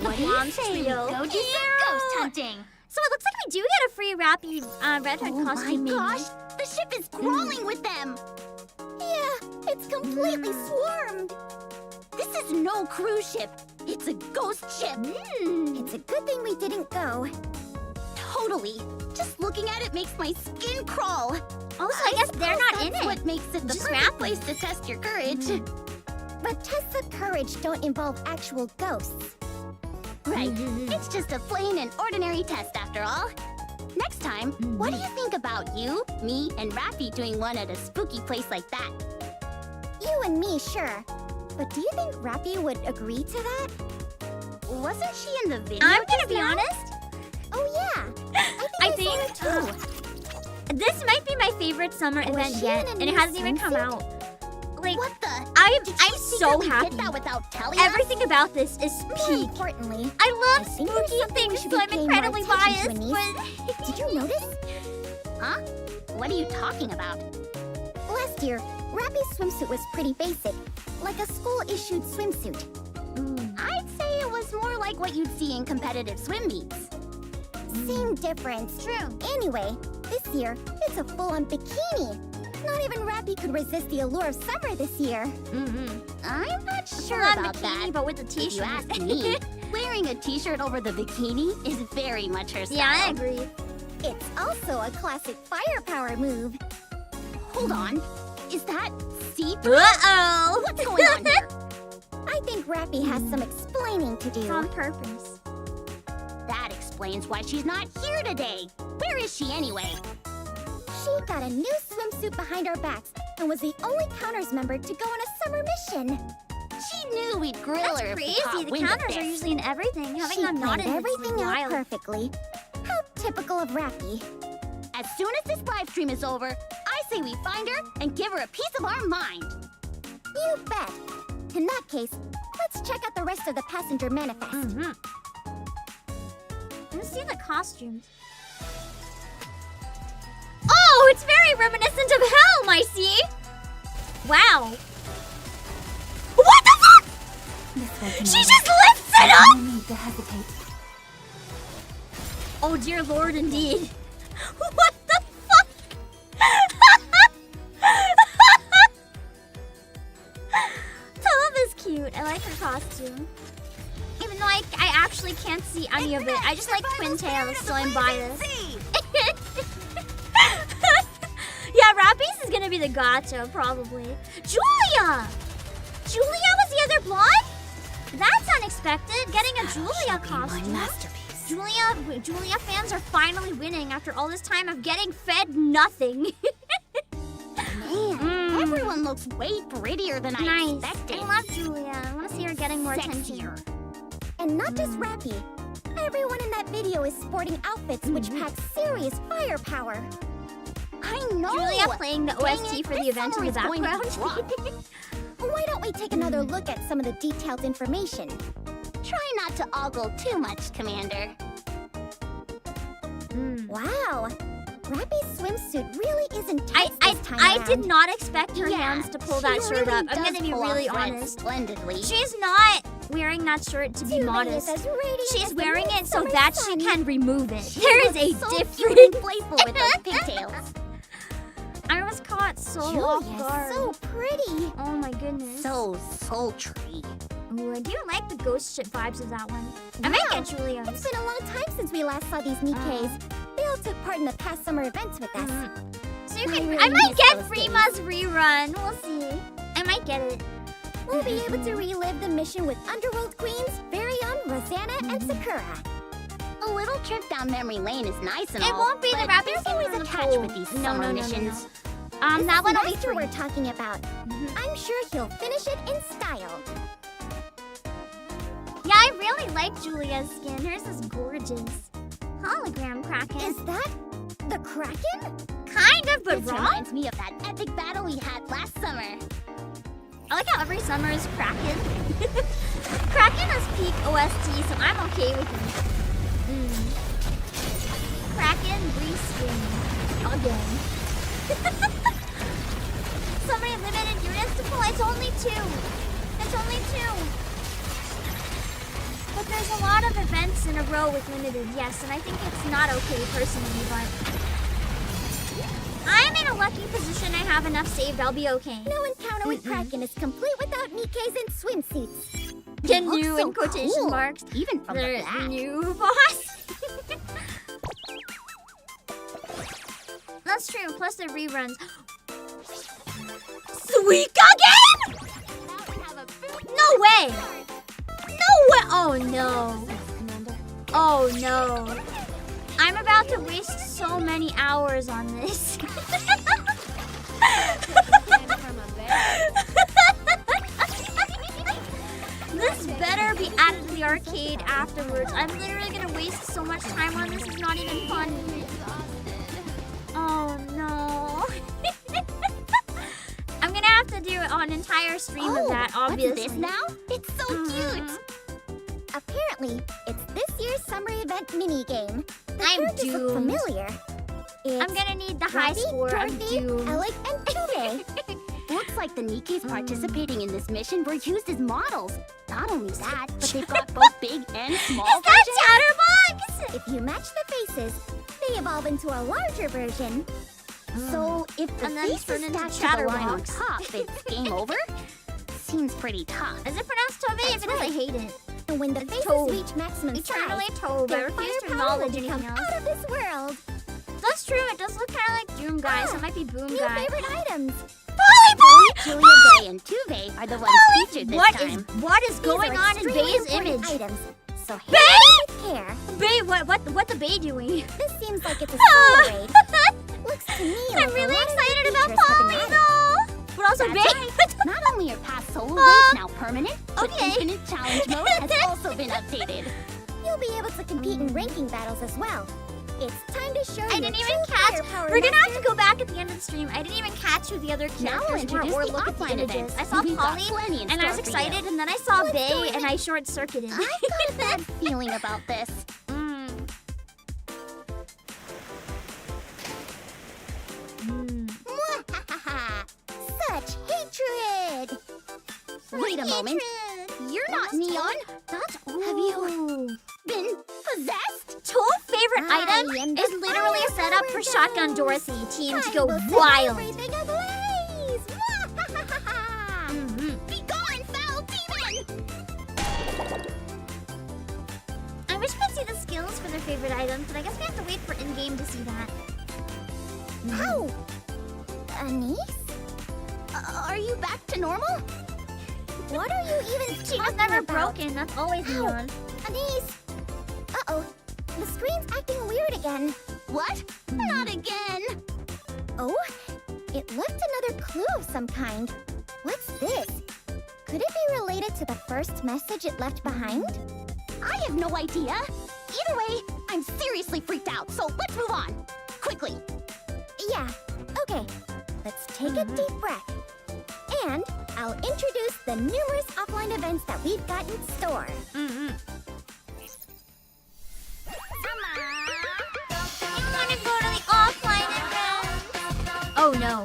S3: What do you say?
S4: Go do some ghost hunting.
S3: So it looks like we do get a free Rappy Red Hood
S4: Oh my
S3: costume. maybe.
S4: gosh, the ship is crawling with them. Yeah, it's completely swarmed. This is no cruise ship. It's a ghost ship. It's a good thing we didn't go. Totally. Just looking at it makes my skin crawl.
S3: Oh, so I guess they're not in
S4: That's
S3: it.
S4: what makes it the
S3: Just
S4: perfect
S3: wrap
S4: place to test your courage. But tests of courage don't involve actual ghosts. Right. It's just a plain and ordinary test after all. Next time, what do you think about you, me, and Rappy doing one at a spooky place like that? You and me, sure. But do you think Rappy would agree to that? Wasn't she in the video?
S3: I'm gonna
S4: just
S3: be
S4: now?
S3: honest.
S4: Oh yeah.
S3: I
S4: I
S3: think
S4: saw her too.
S3: this might be my favorite summer event
S4: she
S3: yet,
S4: in a
S3: and it
S4: new
S3: hasn't even come
S4: swimsuit?
S3: out. Like,
S4: What the?
S3: I'm
S4: Did you
S3: so
S4: secretly
S3: happy.
S4: get that without telling us?
S3: Everything about this is
S4: More
S3: peak.
S4: importantly,
S3: I love
S4: I think there's
S3: spooky
S4: something we
S3: things,
S4: should
S3: so
S4: be
S3: I'm
S4: paying more
S3: incredibly
S4: attention
S3: biased.
S4: to,
S3: But
S4: did you notice? Huh? What are you talking about? Last year, Rappy's swimsuit was pretty basic, like a school-issued swimsuit. I'd say it was more like what you'd see in competitive swim meets. Same difference. True. Anyway, this year, it's a full-on bikini. Not even Rappy could resist the allure of summer this year. I'm not sure
S3: full-on
S4: about
S3: bikini,
S4: that.
S3: but with a
S4: If you
S3: t-shirt.
S4: ask me, wearing a t-shirt over the bikini is very much her style.
S3: Yeah, I agree.
S4: It's also a classic firepower move. Hold on. Is that see-through?
S3: Uh-oh.
S4: What's going on here? I think Rappy has some explaining to do.
S3: On purpose.
S4: That explains why she's not here today. Where is she anyway? She got a new swimsuit behind our backs and was the only Counters member to go on a summer mission. She knew we'd grill
S3: That's
S4: her if we
S3: crazy.
S4: caught
S3: The
S4: wind of
S3: counters are
S4: this.
S3: usually in everything. Having
S4: She
S3: them not
S4: planned
S3: in
S4: everything
S3: it's
S4: out
S3: wild.
S4: perfectly. How typical of Rappy. As soon as this live stream is over, I say we find her and give her a piece of our mind. You bet. In that case, let's check out the rest of the passenger manifest.
S3: Let's see the costumes. Oh, it's very reminiscent of Helm, I see. Wow. What the fuck?
S6: This way,
S3: She
S6: Commander.
S3: just lifts it up!
S6: No need to hesitate.
S3: Oh dear lord, indeed. What the fuck? Tulip is cute. I like her costume. Even though I actually can't see any of it. I just like twin tails, so I'm biased. Yeah, Rappies is gonna be the gotcha, probably. Julia! Julia was the other blonde? That's unexpected. Getting a Julia
S6: My
S3: costume.
S6: masterpiece.
S3: Julia fans are finally winning after all this time of getting fed nothing.
S4: Man, Everyone looks way prettier than I
S3: Nice.
S4: expected.
S3: I love Julia. I want to see her getting more attention.
S4: Sexier. And not just Rappy. Everyone in that video is sporting outfits which pack serious firepower. I know!
S3: Julia playing the
S4: Dang
S3: OST
S4: it,
S3: for the
S4: this
S3: event in the
S4: summer is going to
S3: background.
S4: drop. Why don't we take another look at some of the detailed information? Try not to ogle too much, Commander. Wow! Rappy's swimsuit really isn't tight this time
S3: I
S4: around.
S3: did not expect her
S4: Yeah,
S3: hands to pull
S4: she
S3: that shirt
S4: really
S3: up. I'm
S4: does
S3: gonna be
S4: pull
S3: really
S4: off red
S3: honest.
S4: Splendidly.
S3: She's not wearing that shirt to be
S4: Julie is
S3: modest.
S4: as radiant
S3: She's
S4: as the
S3: wearing it so
S4: midsummer
S3: that
S4: sun.
S3: she can remove it.
S4: She
S3: There is a
S4: looks so cute
S3: difference.
S4: and playful with those pigtails.
S3: I was caught so off
S4: Julia's
S3: guard.
S4: so pretty.
S3: Oh my goodness.
S4: So sultry.
S3: Ooh, I do like the ghost ship vibes of that one. I might get Julia's.
S4: It's been a long time since we last saw these NIKKEs. They all took part in the past summer events with us.
S3: So you
S4: I
S3: can,
S4: really
S3: I might
S4: miss
S3: get
S4: those
S3: Frima's rerun. We'll see. I might get it.
S4: We'll be able to relive the mission with Underworld Queens, very own Rosanna and Sakura. A little trip down memory lane is nice and
S3: It
S4: all,
S3: won't be the
S4: but
S3: rapid
S4: there's always a catch with these summer missions.
S3: That one will be
S4: This is
S3: free.
S4: we're talking about. I'm sure he'll finish it in style.
S3: Yeah, I really like Julia's skin. Hers is gorgeous. Hologram Kraken.
S4: Is that the Kraken?
S3: Kind of, but
S4: This
S3: wrong.
S4: reminds me of that epic battle we had last summer.
S3: I like how every summer is Kraken. Kraken is peak OST, so I'm okay with it. Kraken reskin. Again. So many limited units to pull. It's only 2. It's only 2. But there's a lot of events in a row with limited, yes, and I think it's not okay personally, but I'm in a lucky position. I have enough saved. I'll be okay.
S4: No encounter with Kraken is complete without NIKKEs in swimsuits.
S3: The
S4: They look
S3: new
S4: so
S3: in quotation
S4: cool,
S3: marks.
S4: even from the
S3: The
S4: back.
S3: new boss. That's true. Plus the reruns. Suika again? No way. No way. Oh no. Oh no. I'm about to waste so many hours on this. This better be added to the arcade afterwards. I'm literally gonna waste so much time on this. It's not even fun. Oh no. I'm gonna have to do an entire stream of that, obviously.
S4: What's this now? It's so cute! Apparently, it's this year's summer event mini-game. The
S3: I'm
S4: characters look
S3: doomed.
S4: familiar. It's
S3: I'm gonna need the high
S4: Robbie,
S3: score. I'm
S4: Dorothy,
S3: doomed.
S4: Alec, and Tube. Looks like the NIKKEs participating in this mission were used as models. Not only that, but they've got both big and small
S3: Is that Chatterbox?
S4: If you match the faces, they evolve into a larger version. So if the
S3: And then
S4: face
S3: turn
S4: is
S3: into
S4: stacked to the line on
S3: Chatterbox.
S4: top, it's game over? Seems pretty tough.
S3: Is it pronounced Tobe? If it is, I hate it.
S4: And when the faces
S3: Tobe.
S4: reach maximum
S3: Eternally
S4: size,
S3: Tobe. I
S4: their
S3: refuse to
S4: firepower will
S3: acknowledge
S4: become
S3: anything else.
S4: out of this world.
S3: That's true. It does look kind of like Doom Guy, so it might be Boom
S4: New
S3: Guy.
S4: favorite items.
S3: Polly
S4: Julia, Bay, and Tube are the ones featured this time.
S3: What is
S4: These
S3: going
S4: are
S3: on in
S4: extremely
S3: Bay's
S4: important
S3: image?
S4: Items, so
S3: Bay?
S4: handle with care.
S3: Bay, what the Bay doing?
S4: This seems like it's a
S3: Ah.
S4: solo raid. Looks to me like
S3: I'm really
S4: a lot of
S3: excited
S4: the
S3: about
S4: features have been
S3: Polly
S4: added.
S3: though. But also
S4: That's
S3: Bay.
S4: right. Not only are past solo raids now permanent, but
S3: Okay.
S4: Infinite Challenge mode has also been updated. You'll be able to compete in ranking battles as well. It's time to show
S3: I
S4: your
S3: didn't even
S4: true
S3: catch.
S4: firepower,
S3: We're gonna have
S4: master.
S3: to go back at the end of the stream. I didn't even catch who the other
S4: Now we'll
S3: characters were
S4: introduce
S3: or
S4: the
S3: look at the
S4: offline
S3: images.
S4: events.
S3: I saw
S4: We've got
S3: Polly
S4: plenty in
S3: and I was
S4: store for
S3: excited,
S4: you.
S3: and then I saw
S4: What's
S3: Bay
S4: going
S3: and
S4: on?
S3: I short circuited.
S4: I've got a bad feeling about this. Such hatred! Wait a moment. You're not Neon.
S3: That's
S4: Have you been possessed?
S3: Toad's favorite
S4: I
S3: item
S4: am the
S3: is literally a setup for
S4: firepower
S3: Shotgun
S4: ghost.
S3: Dorothy team to
S4: I
S3: go
S4: will set
S3: wild.
S4: everything ablaze! Be gone, foul demon!
S3: I wish we could see the skills for their favorite items, but I guess we have to wait for in-game to see that.
S4: Ow! Anise? Are you back to normal? What are you even
S3: She was
S4: talking
S3: never
S4: about?
S3: broken. That's always
S4: Ow.
S3: Neon.
S4: Anise! Uh-oh. The screen's acting weird again. What? Not again! Oh? It left another clue of some kind. What's this? Could it be related to the first message it left behind?
S8: I have no idea. Either way, I'm seriously freaked out, so let's move on. Quickly.
S4: Yeah, okay. Let's take a deep breath. And I'll introduce the numerous offline events that we've got in store.
S3: You want to go to the offline event? Oh no.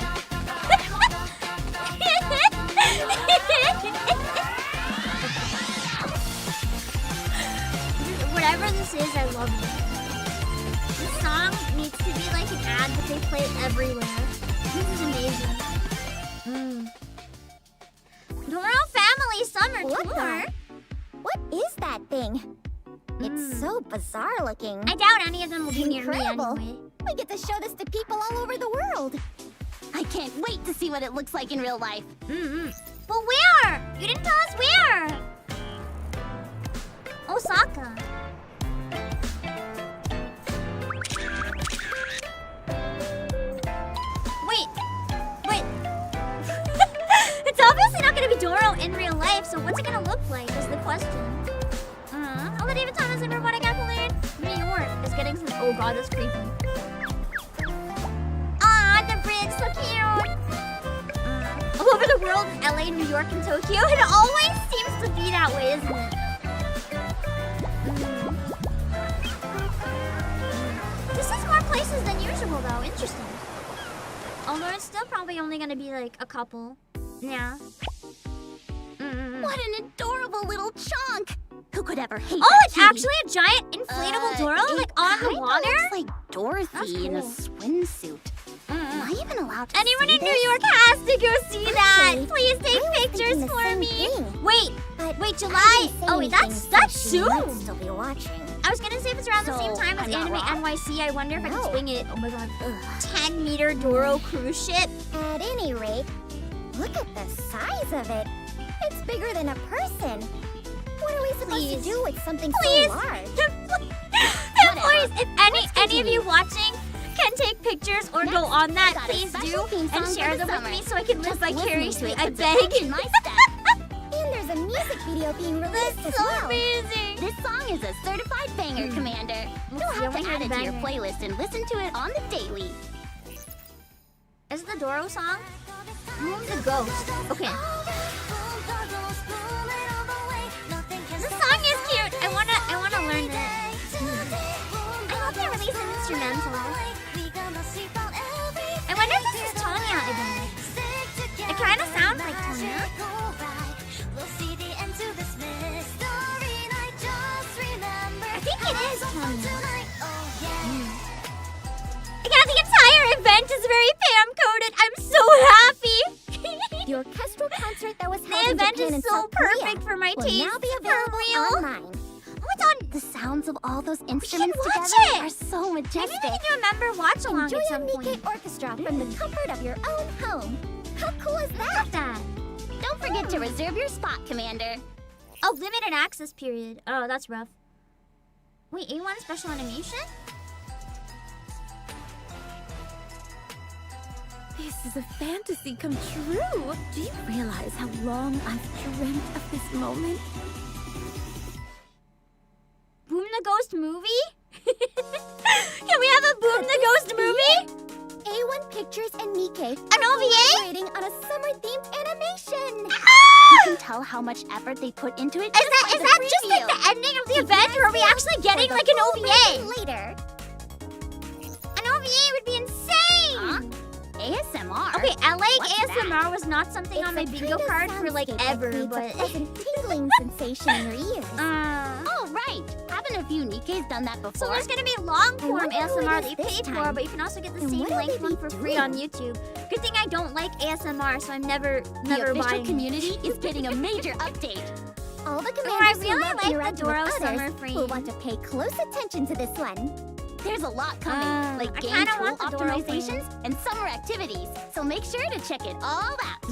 S3: Whatever this is, I love it. The song needs to be like an ad, but they play it everywhere. This is amazing. Doro Family Summer
S4: What
S3: Tour?
S4: What is that thing? It's so bizarre looking.
S3: I doubt any of them will be near me
S4: Incredible.
S3: anyway.
S4: We get to show this to people all over the world.
S8: I can't wait to see what it looks like in real life.
S3: But where? You didn't tell us where. Osaka. Wait. It's obviously not gonna be Doro in real life, so what's it gonna look like is the question. All the David Thomas and Robotic Accolade. New York is getting some. Oh god, that's creepy. Ah, the bridge, so cute. All over the world, LA, New York, and Tokyo. It always seems to be that way, isn't it? This is more places than usual, though. Interesting. Although it's still probably only gonna be like a couple. Yeah.
S8: What an adorable little chunk! Who could ever hate
S3: Oh,
S8: that
S3: it's
S8: cutie?
S3: actually a giant inflatable Doro,
S8: it
S3: like on the
S8: kinda
S3: water?
S8: looks like Dorothy
S3: That's
S8: in a
S3: cool.
S8: swimsuit. Am I even allowed to
S3: Anyone
S8: see
S3: in New
S8: this?
S3: York has to go see that.
S4: Actually,
S3: Please take
S4: I was
S3: pictures
S4: thinking the
S3: for
S4: same
S3: me.
S4: thing.
S3: Wait,
S4: But
S3: wait,
S4: I
S3: July.
S4: didn't say
S3: Oh, wait,
S4: anything,
S3: that's
S4: so she might
S3: soon.
S4: still be watching.
S3: I was gonna say if it's around the same
S8: So,
S3: time as
S8: I'm not
S3: Anime
S8: wrong?
S3: NYC. I wonder if I can
S4: No.
S3: swing it. Oh my god. 10-meter Doro cruise ship.
S4: At any rate, look at the size of it. It's bigger than a person. What are we supposed
S3: Please.
S4: to do with something
S3: Please.
S4: so large?
S3: Please, if any of you watching can take pictures or go on that,
S8: got a
S3: please
S8: special
S3: do
S8: theme
S3: and
S8: song
S3: share
S8: for the
S3: them with
S8: summer.
S3: me so I can live
S8: Just listening
S3: vicariously.
S8: to it
S3: I
S8: puts a
S3: beg.
S8: hook in my step.
S4: And there's a music video being released as
S3: So
S4: well.
S3: amazing.
S8: This song is a certified banger, Commander. You'll
S3: see, I
S8: have
S3: wanna
S8: to
S3: hear
S8: add
S3: the
S8: it to your
S3: banger.
S8: playlist and listen to it on the daily.
S3: Is it the Doro song? Move the ghost. Okay. This song is cute. I wanna learn it. I hope they release an instrumental. I wonder if this is Tanya again. It kind of sounds like Tanya. I think it is Tanya. Yeah, the entire event is very fam-coded. I'm so happy.
S4: The orchestral concert that was held
S3: The
S4: in
S3: event
S4: Japan
S3: is
S4: and
S3: so
S4: South Korea
S3: perfect for my
S4: will
S3: taste.
S4: now be
S3: For
S4: available
S3: real.
S4: online.
S3: Oh, it's on.
S8: The sounds of all those instruments
S3: watch
S8: together
S3: it.
S8: are so
S3: Maybe
S8: majestic.
S3: we can do a member watch along
S4: Enjoy
S3: at
S4: a
S3: some point.
S4: NIKKE orchestra from the comfort of your own home. How cool is that?
S3: Love that.
S8: Don't forget to reserve your spot, Commander.
S3: Oh, limited access period. Oh, that's rough. Wait, A1 special animation?
S6: This is a fantasy come true. Do you realize how long I've dreamt of this moment?
S3: Boom the Ghost movie? Can we have a Boom the Ghost movie?
S4: A1 Pictures and NIKKE
S3: An OVA?
S4: collaborating on a summer-themed animation.
S8: You can tell how much effort they put into it.
S3: Is that just like the ending of the event, or are we actually getting
S4: For
S3: like
S4: the
S3: an
S4: full
S3: OVA?
S4: version later.
S3: An OVA would be insane!
S8: Huh? ASMR?
S3: Okay, LA
S8: What's
S3: ASMR
S8: that?
S3: was not something
S4: It's
S3: on my
S4: a
S3: bingo
S4: kind of
S3: card for like
S4: soundscape that
S3: ever,
S4: creates
S3: but
S4: a pleasant tingling sensation in your ears.
S8: Oh, right. Haven't a few Nikke's done that
S3: So
S8: before?
S3: there's gonna be long form
S4: wonder who it
S3: ASMR
S4: is
S3: that you
S4: this
S3: pay for,
S4: time.
S3: but you can also get the
S4: And
S3: same
S4: what will
S3: length
S4: they
S3: one
S4: be
S3: for free
S4: doing?
S3: on YouTube. Good thing I don't like ASMR, so I'm never
S8: The official
S3: buying it.
S8: community is getting a major update.
S4: All the
S3: I
S4: commanders who
S3: really
S4: love
S3: like the
S4: interacting
S3: Doro
S4: with
S3: summer
S4: others
S3: frame.
S4: will want to pay close attention to this one.
S8: There's a lot coming, like
S3: I
S8: game
S3: kinda
S8: tool
S3: want the Doro
S8: optimizations and summer activities. So make sure to check it all out.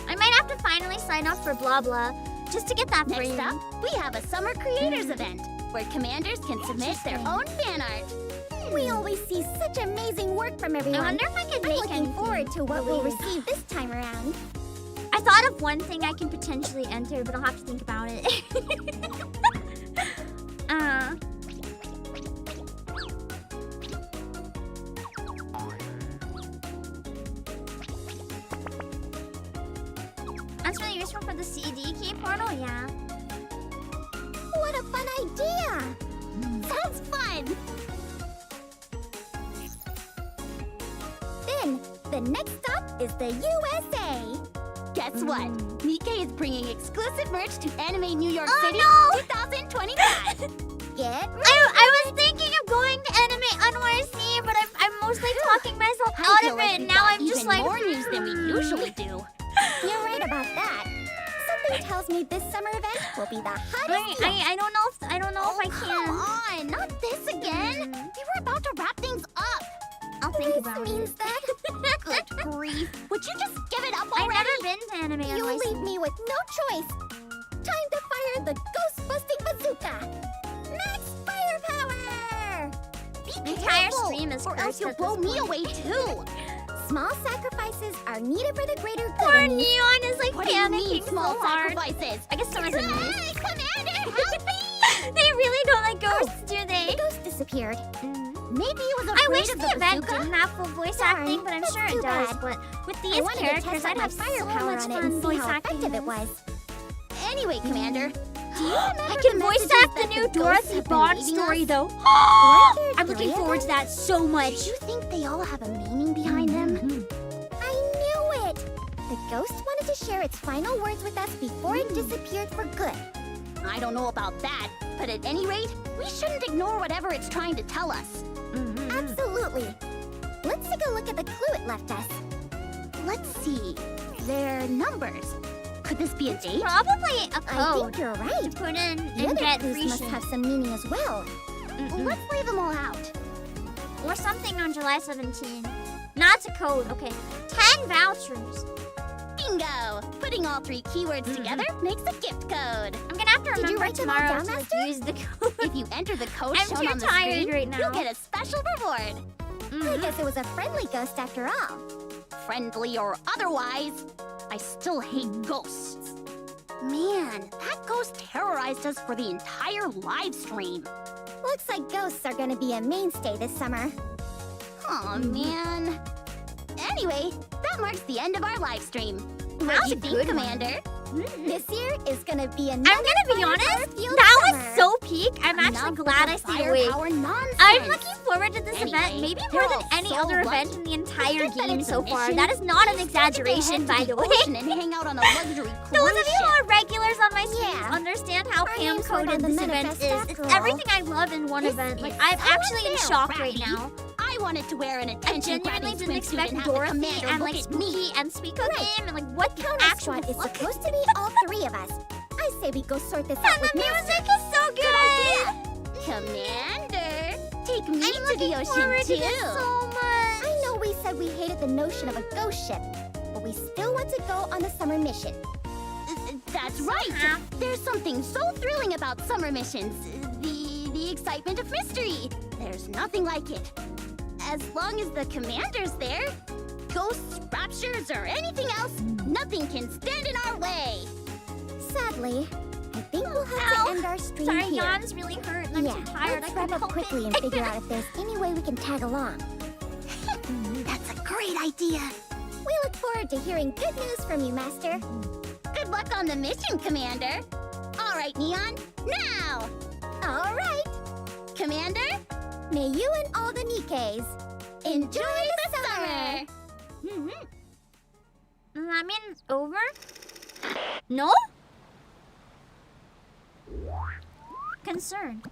S3: I might have to finally sign up for blah blah just to get that frame.
S8: Next up, we have a summer creators event where commanders can submit their own fan art.
S4: We always see such amazing work from everyone.
S3: I wonder if I could
S4: I'm
S3: make
S4: looking
S3: anything
S4: forward to what we'll
S3: related.
S4: receive this time around.
S3: I thought of one thing I can potentially enter, but I'll have to think about it. That's really useful for the CD key portal, yeah.
S4: What a fun idea! Sounds fun! Then, the next stop is the USA! Guess what? NIKKE is bringing exclusive merch to Anime New York City 2025! Get ready!
S3: I was thinking of going to Anime NYC, but I'm mostly talking myself
S4: I
S3: out
S4: feel
S3: of
S4: like
S3: it.
S4: we
S3: Now
S4: got
S3: I'm just
S4: even
S3: like,
S4: more news than we usually do. You're right about that. Something tells me this summer event will be the hottest yet.
S3: I don't know if I can.
S4: Come on, not this again. We were about to wrap things up.
S3: I'll think about
S4: Means
S3: it.
S4: that? Good grief. Would you just give it up
S3: I've
S4: already?
S3: never been to Anime
S4: You
S3: NYC.
S4: leave me with no choice. Time to fire the ghost-busting bazooka. Max firepower! Be
S3: The entire
S4: careful,
S3: stream is
S4: or else
S3: cursed
S4: you'll
S3: at
S4: blow
S3: this
S4: me
S3: point.
S4: away too. Small sacrifices are needed for the greater good.
S3: Poor
S4: Annie.
S3: Neon is like
S4: What do you mean,
S3: panicking
S4: small
S3: so hard.
S4: sacrifices?
S3: I guess so is Anise.
S4: Commander, help me!
S3: They really don't like ghosts, do
S4: The
S3: they?
S4: ghost disappeared. Maybe it was
S3: I
S4: afraid
S3: wish
S4: of
S3: the event
S4: bazooka?
S3: didn't have full voice
S4: Darn,
S3: acting, but I'm
S4: that's
S3: sure
S4: too
S3: it does.
S4: bad.
S3: But with
S4: I
S3: these
S4: wanted to
S3: characters,
S4: test
S3: I'd
S4: out my
S3: have so
S4: firepower
S3: much
S4: on it
S3: fun
S4: and see
S3: voice
S4: how
S3: acting
S4: effective it
S3: this.
S4: was. Anyway, Commander, do you remember
S3: I can
S4: the
S3: voice
S4: messages
S3: act the
S4: that
S3: new
S4: ghosts
S3: Dorothy
S4: have been
S3: Bond
S4: leaving
S3: story,
S4: us?
S3: though.
S4: Weren't there
S3: I'm looking
S4: 3 of
S3: forward to
S4: them?
S3: that so much.
S4: Do you think they all have a meaning behind them? I knew it! The ghost wanted to share its final words with us before it disappeared for good. I don't know about that, but at any rate, we shouldn't ignore whatever it's trying to tell us. Absolutely. Let's take a look at the clue it left us. Let's see. Their numbers. Could this be a date?
S3: Probably a
S4: I
S3: code
S4: think you're
S3: to
S4: right.
S3: put in
S4: The
S3: and
S4: other
S3: get
S4: clues
S3: free
S4: must
S3: shit.
S4: have some meaning as well. Let's leave them all out.
S3: Or something on July 17. Not a code, okay. 10 vouchers.
S4: Bingo! Putting all 3 keywords together makes a gift code.
S3: I'm gonna have to
S4: Did you
S3: remember
S4: write them all
S3: tomorrow
S4: down,
S3: to like,
S4: Master?
S3: use the code.
S4: If you enter the code
S3: I'm
S4: shown
S3: too
S4: on the
S3: tired
S4: screen,
S3: right now.
S4: you'll get a special reward. I guess it was a friendly ghost after all. Friendly or otherwise, I still hate ghosts. Man, that ghost terrorized us for the entire live stream. Looks like ghosts are gonna be a mainstay this summer. Aw, man. Anyway, that marks the end of our live stream. What
S3: That was
S4: do you
S3: a
S4: think,
S3: good one.
S4: Commander? This year is gonna be another
S3: I'm gonna be honest,
S4: fire-field
S3: that
S4: summer.
S3: was so peak. I'm actually
S4: Enough
S3: glad I
S4: with the
S3: stayed awake.
S4: firepower nonsense.
S3: I'm looking forward to this
S4: Anyway,
S3: event maybe
S4: they're
S3: more than
S4: all
S3: any
S4: so
S3: other
S4: lucky.
S3: event in the entire
S4: Just that
S3: game
S4: it's a
S3: so far.
S4: mission.
S3: That is not an
S4: They still get to
S3: exaggeration,
S4: head
S3: by
S4: to
S3: the
S4: the
S3: way.
S4: ocean and hang out on a luxury
S3: Those
S4: cruise
S3: of you
S4: ship.
S3: who are regulars on my streams
S4: Yeah.
S3: understand how
S4: Our
S3: Pam
S4: names weren't on
S3: coded
S4: the
S3: this event
S4: manifest
S3: is.
S4: after
S3: It's
S4: all.
S3: everything I love in one
S4: This
S3: event. Like
S4: is
S3: I'm
S4: so
S3: actually in
S4: unfair,
S3: shock
S4: Rappy.
S3: right now.
S4: I wanted to wear an
S3: I
S4: attention-grabbing
S3: genuinely didn't
S4: swimsuit
S3: expect
S4: and have the
S3: Dorothy
S4: commander
S3: and
S4: look
S3: like
S4: at me.
S3: Spooky and Speako
S4: Right.
S3: game and like what the
S4: Counter
S3: actual
S4: squad is
S3: fuck?
S4: supposed to be all 3 of us. I say we go sort this out
S3: And
S4: with
S3: the
S4: Master.
S3: music is so good.
S4: Commander, take me
S3: I'm
S4: to
S3: looking
S4: the
S3: forward
S4: ocean
S3: to
S4: too.
S3: this so much.
S4: I know we said we hated the notion of a ghost ship, but we still want to go on a summer mission. That's right.
S3: happy.
S4: There's something so thrilling about summer missions. The excitement of mystery. There's nothing like it. As long as the commander's there, ghosts, raptures, or anything else, nothing can stand in our way. Sadly, I think we'll have
S3: Ow.
S4: to end our stream
S3: Sorry,
S4: here.
S3: yawns really hurt and I'm
S4: Yeah,
S3: too tired.
S4: let's
S3: I
S4: wrap
S3: couldn't
S4: up
S3: help
S4: quickly
S3: it.
S4: and figure out if there's any way we can tag along. That's a great idea. We look forward to hearing good news from you, Master. Good luck on the mission, Commander. All right, Neon, now! All right. Commander, may you and all the NIKKEs enjoy the summer!
S3: Does that mean it's over? No? Concerned.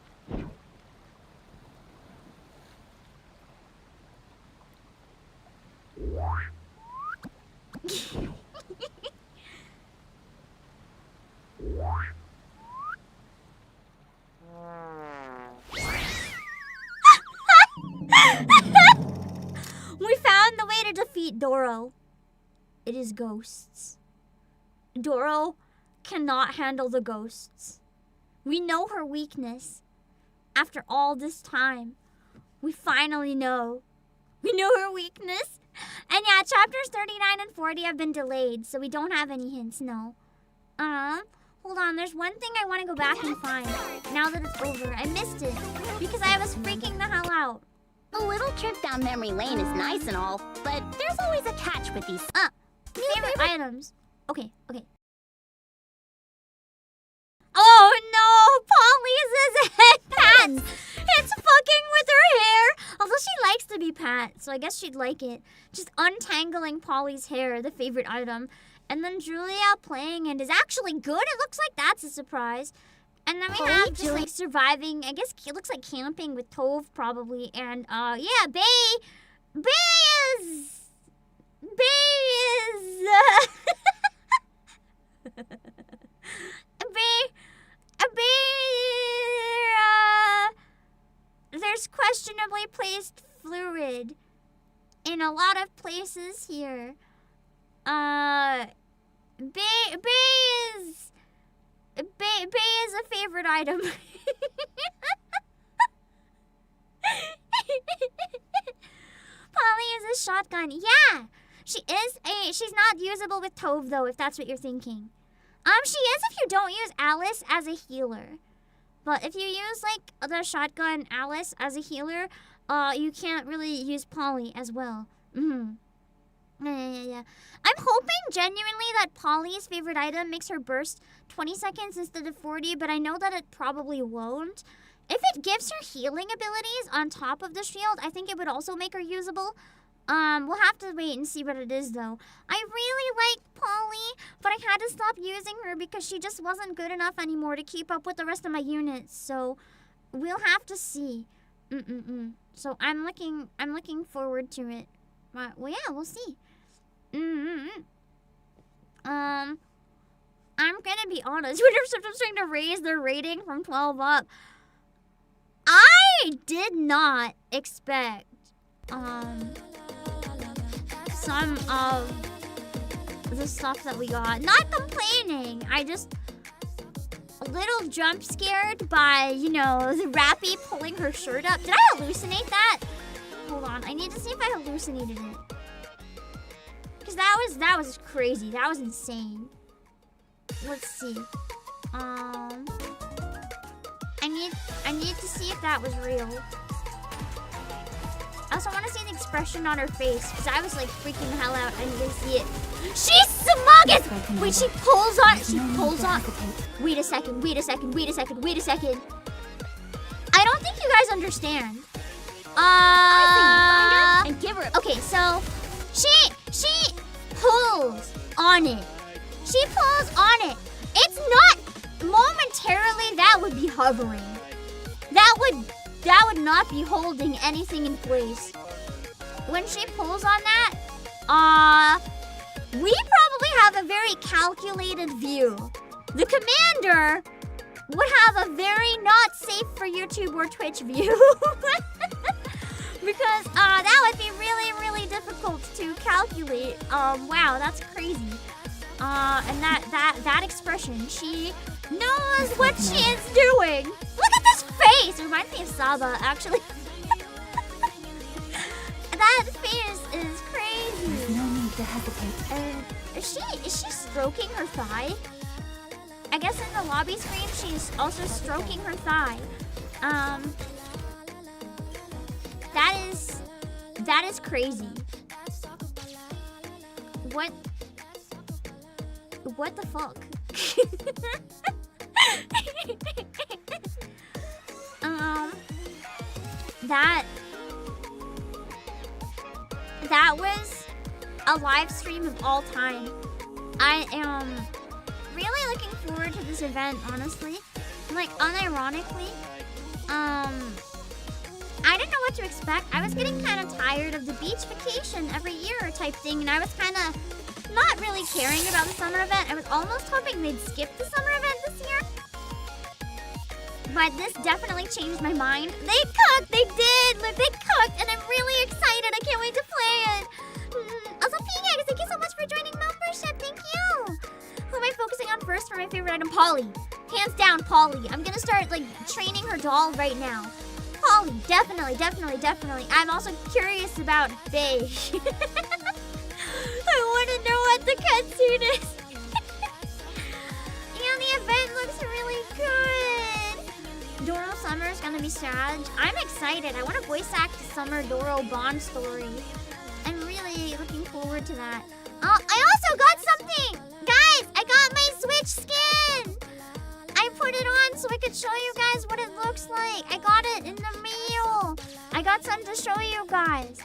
S3: We found the way to defeat Doro. It is ghosts. Doro cannot handle the ghosts. We know her weakness. After all this time, We finally know. We know her weakness. And yeah, chapters 39 and 40 have been delayed, so we don't have any hints, no. Hold on, there's one thing I want to go back and find now that it's over. I missed it because I was freaking the hell out.
S8: A little trip down memory lane is nice and all, but there's always a catch with these.
S3: Favorite items. Okay. Oh no, Polly's headband. It's fucking with her hair. Although she likes to be pat, so I guess she'd like it. Just untangling Polly's hair, the favorite item. And then Julia playing it is actually good. It looks like that's a surprise. And then we have just like surviving, I guess it looks like camping with Tove probably. And yeah, Bay is there's questionably placed fluid in a lot of places here. Bay is a favorite item. Polly is a shotgun. Yeah, she's not usable with Tove though, if that's what you're thinking. She is if you don't use Alice as a healer. But if you use like the shotgun Alice as a healer, you can't really use Polly as well. Yeah. I'm hoping genuinely that Polly's favorite item makes her burst 20 seconds instead of 40, but I know that it probably won't. If it gives her healing abilities on top of the shield, I think it would also make her usable. We'll have to wait and see what it is though. I really like Polly, but I had to stop using her because she just wasn't good enough anymore to keep up with the rest of my units. So we'll have to see. So I'm looking forward to it. Well, yeah, we'll see. I'm gonna be honest. I'm trying to raise their rating from 12 up. I did not expect some of the stuff that we got. Not complaining. I just a little jump scared by, you know, the Rappy pulling her shirt up. Did I hallucinate that? Hold on. I need to see if I hallucinated it. Because that was crazy. That was insane. Let's see. I need to see if that was real. I also want to see the expression on her face because I was like freaking the hell out. I need to see it. She's smug as... Wait, she pulls on... Wait a second. I don't think you guys understand.
S8: I think you find her and give her a...
S3: Okay, so she pulls on it. She pulls on it. It's not momentarily that would be hovering. That would not be holding anything in place. When she pulls on that, we probably have a very calculated view. The commander would have a very not safe for YouTube or Twitch view. Because that would be really, really difficult to calculate. Wow, that's crazy. And that expression, she knows what she is doing. Look at this face. It reminds me of Saba, actually. That face is crazy.
S6: No need to hesitate.
S3: And is she stroking her thigh? I guess in the lobby screen, she's also stroking her thigh. That is crazy. What the fuck? That was a live stream of all time. I am really looking forward to this event, honestly. Like, unironically. I didn't know what to expect. I was getting kind of tired of the beach vacation every year type thing, and I was kind of not really caring about the summer event. I was almost hoping they'd skip the summer event this year. But this definitely changed my mind. They cooked! They did! Look, they cooked! And I'm really excited! I can't wait to play it! Also, PNGs, thank you so much for joining membership! Thank you! Who am I focusing on first for my favorite item? Polly. Hands down, Polly. I'm gonna start, like, training her doll right now. Holly, definitely. I'm also curious about beige. I want to know what the cutscene is. And the event looks really good. Doro Summer's gonna be sad. I'm excited. I want to voice act the Summer Doro Bond story. I'm really looking forward to that. I also got something! Guys, I got my Switch skin! I put it on so I could show you guys what it looks like. I got it in the mail. I got some to show you guys.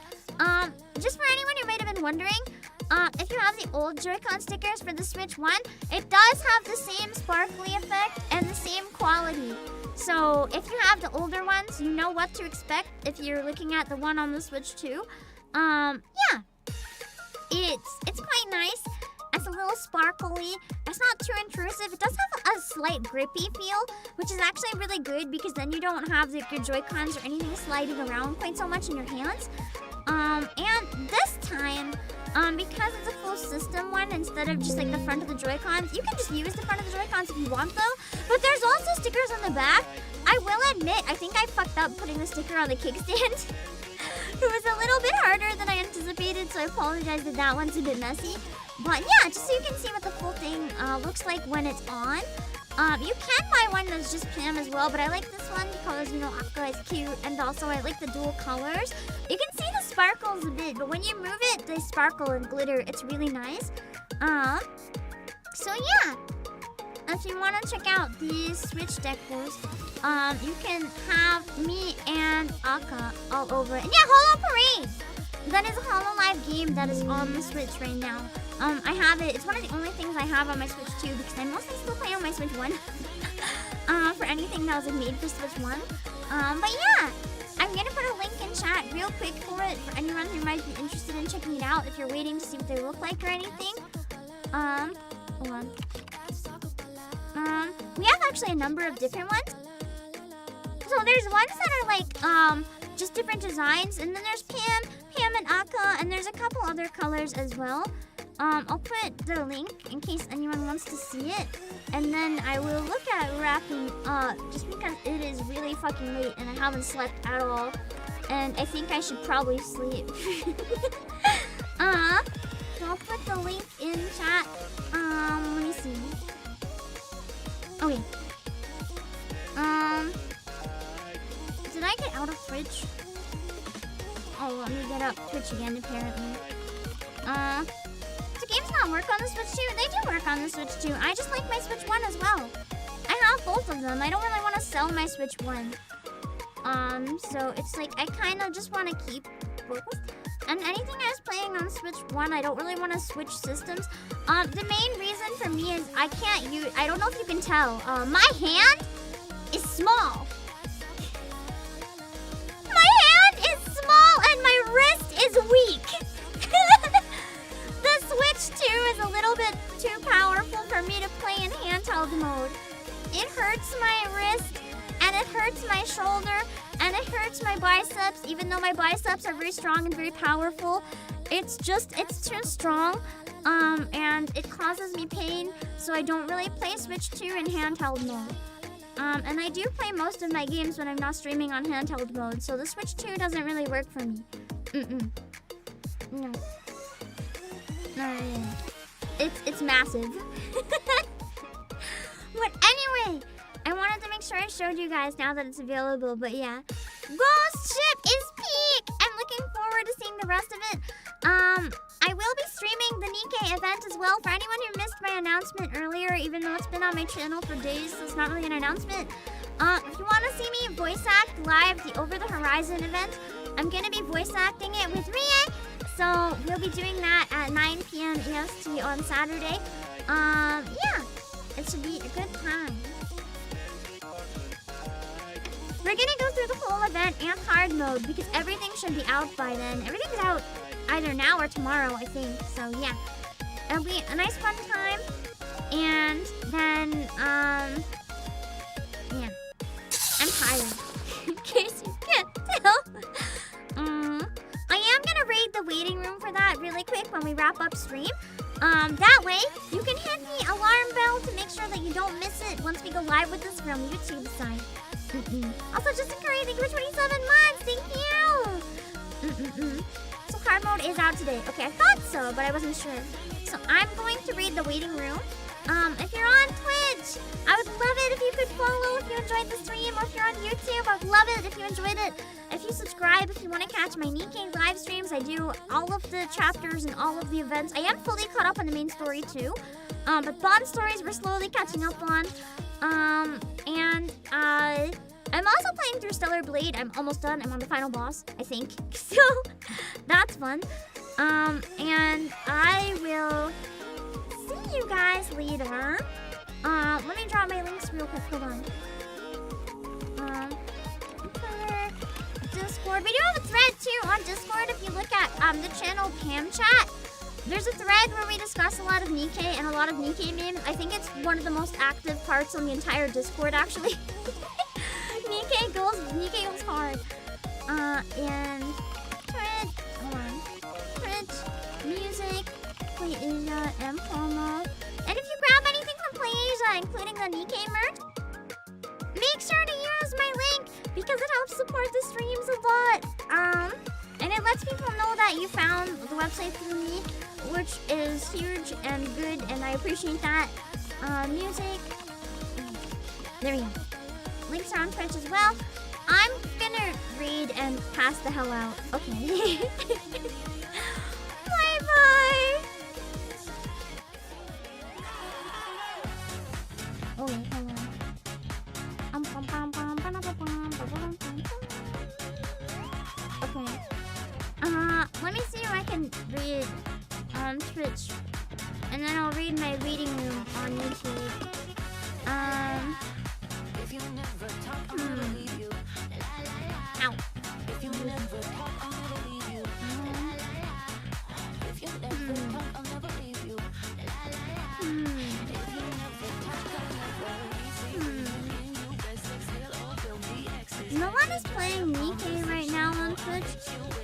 S3: Just for anyone who might have been wondering, if you have the old Joy-Con stickers for the Switch 1, it does have the same sparkly effect and the same quality. So if you have the older ones, you know what to expect if you're looking at the one on the Switch 2. Yeah. It's quite nice. It's a little sparkly. It's not too intrusive. It does have a slight grippy feel, which is actually really good because then you don't have your Joy-Cons or anything sliding around quite so much in your hands. And this time, because it's a full system one instead of just like the front of the Joy-Cons, you can just use the front of the Joy-Cons if you want though. But there's also stickers on the back. I will admit, I think I fucked up putting the sticker on the kickstand. It was a little bit harder than I anticipated, so I apologize if that one's a bit messy. But yeah, just so you can see what the full thing looks like when it's on. You can buy one that's just Pam as well, but I like this one because, you know, Akka is cute, and also I like the dual colors. You can see the sparkles a bit, but when you move it, they sparkle and glitter. It's really nice. So yeah, if you want to check out these Switch decors, you can have me and Akka all over. And yeah, Hollow Parade! That is a Hololive game that is on the Switch right now. I have it. It's one of the only things I have on my Switch 2 because I mostly still play on my Switch 1 for anything that was like, made for Switch 1. But yeah, I'm gonna put a link in chat real quick for it for anyone who might be interested in checking it out if you're waiting to see what they look like or anything. Hold on. We have actually a number of different ones. So there's ones that are like just different designs, and then there's Pam and Akka, and there's a couple other colors as well. I'll put the link in case anyone wants to see it, and then I will look at wrapping up just because it is really fucking late and I haven't slept at all, and I think I should probably sleep. So I'll put the link in chat. Let me see. Okay. Did I get out of Twitch? Oh, let me get up Twitch again, apparently. Do games not work on the Switch 2? They do work on the Switch 2. I just like my Switch 1 as well. I have both of them. I don't really want to sell my Switch 1. So it's like, I kind of just want to keep both. And anything I was playing on Switch 1, I don't really want to switch systems. The main reason for me is I can't use, I don't know if you can tell, my hand is small. My hand is small and my wrist is weak. The Switch 2 is a little bit too powerful for me to play in handheld mode. It hurts my wrist, and it hurts my shoulder, and it hurts my biceps, even though my biceps are very strong and very powerful. It's too strong, and it causes me pain, so I don't really play Switch 2 in handheld mode. And I do play most of my games when I'm not streaming on handheld mode, so the Switch 2 doesn't really work for me. No. It's massive. But anyway, I wanted to make sure I showed you guys now that it's available, but yeah. Ghost Ship is peak! I'm looking forward to seeing the rest of it. I will be streaming the NIKKE event as well. For anyone who missed my announcement earlier, even though it's been on my channel for days, so it's not really an announcement. If you want to see me voice act live the Over the Horizon event, I'm going to be voice acting it with Rie. So we'll be doing that at 9 p.m. EST on Saturday. Yeah, it should be a good time. We're gonna go through the whole event and hard mode because everything should be out by then. Everything's out either now or tomorrow, I think. So yeah, it'll be a nice fun time. And then, yeah, I'm tired, in case you can't tell. I am gonna raid the waiting room for that really quick when we wrap up stream. That way, you can hit the alarm bell to make sure that you don't miss it once we go live with this from YouTube side. Also, just Curry, thank you for 27 months. Thank you. So card mode is out today. Okay, I thought so, but I wasn't sure. So I'm going to read the waiting room. If you're on Twitch, I would love it if you could follow if you enjoyed the stream, or if you're on YouTube, I'd love it if you enjoyed it. If you subscribe, if you want to catch my NIKKE live streams, I do all of the chapters and all of the events. I am fully caught up on the main story too. But bond stories we're slowly catching up on. And I'm also playing through Stellar Blade. I'm almost done. I'm on the final boss, I think. So that's fun. And I will see you guys later. Let me draw my links real quick. Hold on. Discord. We do have a thread too on Discord. If you look at the channel Pam Chat, there's a thread where we discuss a lot of NIKKE and a lot of NIKKE memes. I think it's one of the most active parts on the entire Discord, actually. NIKKE goes hard. And Twitch, hold on. Twitch, music, Play Asia, and promo. And if you grab anything from Play Asia, including the NIKKE merch, make sure to use my link because it helps support the streams a lot. And it lets people know that you found the website through me, which is huge and good, and I appreciate that. Music. There we go. Links are on Twitch as well. I'm gonna read and pass the hell out. Okay. Bye-bye. Oh, wait, hold on. Okay. Let me see if I can read on Twitch. And then I'll read my reading room on YouTube.
S1: If you never talk, I'll never leave you.
S3: Ow.
S1: If you never talk, I'll never leave you. If you never talk, I'll never leave you. If you never talk, I'll never leave you.
S3: No one is playing NIKKE right now on Twitch,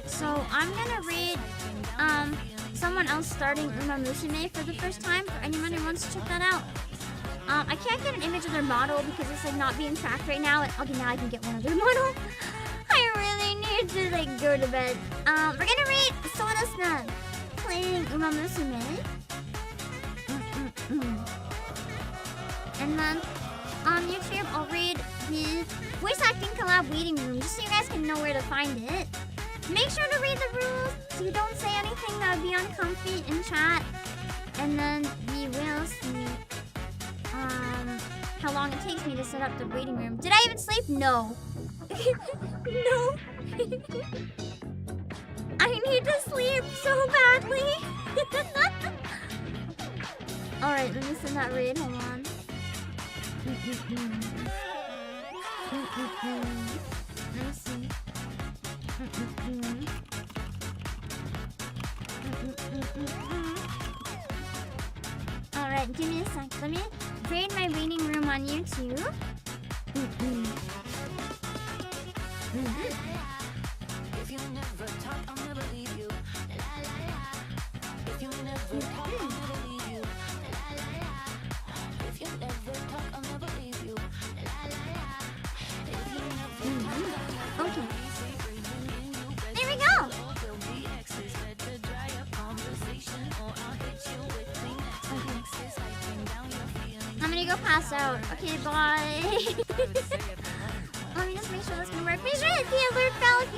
S3: so I'm gonna read someone else starting Uma Musume for the first time for anyone who wants to check that out. I can't get an image of their model because it's like not being tracked right now. Okay, now I can get one of their model. I really need to like go to bed. We're gonna read Soda Snug playing Uma Musume. And then on YouTube I'll read the voice acting collab waiting room just so you guys can know where to find it. Make sure to read the rules so you don't say anything that would be uncomfy in chat. And then we will see how long it takes me to set up the waiting room. Did I even sleep? No. No. I need to sleep so badly. Alright, let me send that raid. Hold on. Let me see. Alright, give me a sec. Let me raid my waiting room on YouTube.
S1: If you never talk, I'll never leave you. If you never talk, I'll never leave you. If you never talk, I'll never leave you. If you never talk,
S3: Okay. There we go. I'm gonna go pass out. Okay, bye. Let me just make sure this can work. Make sure to hit the alert bell if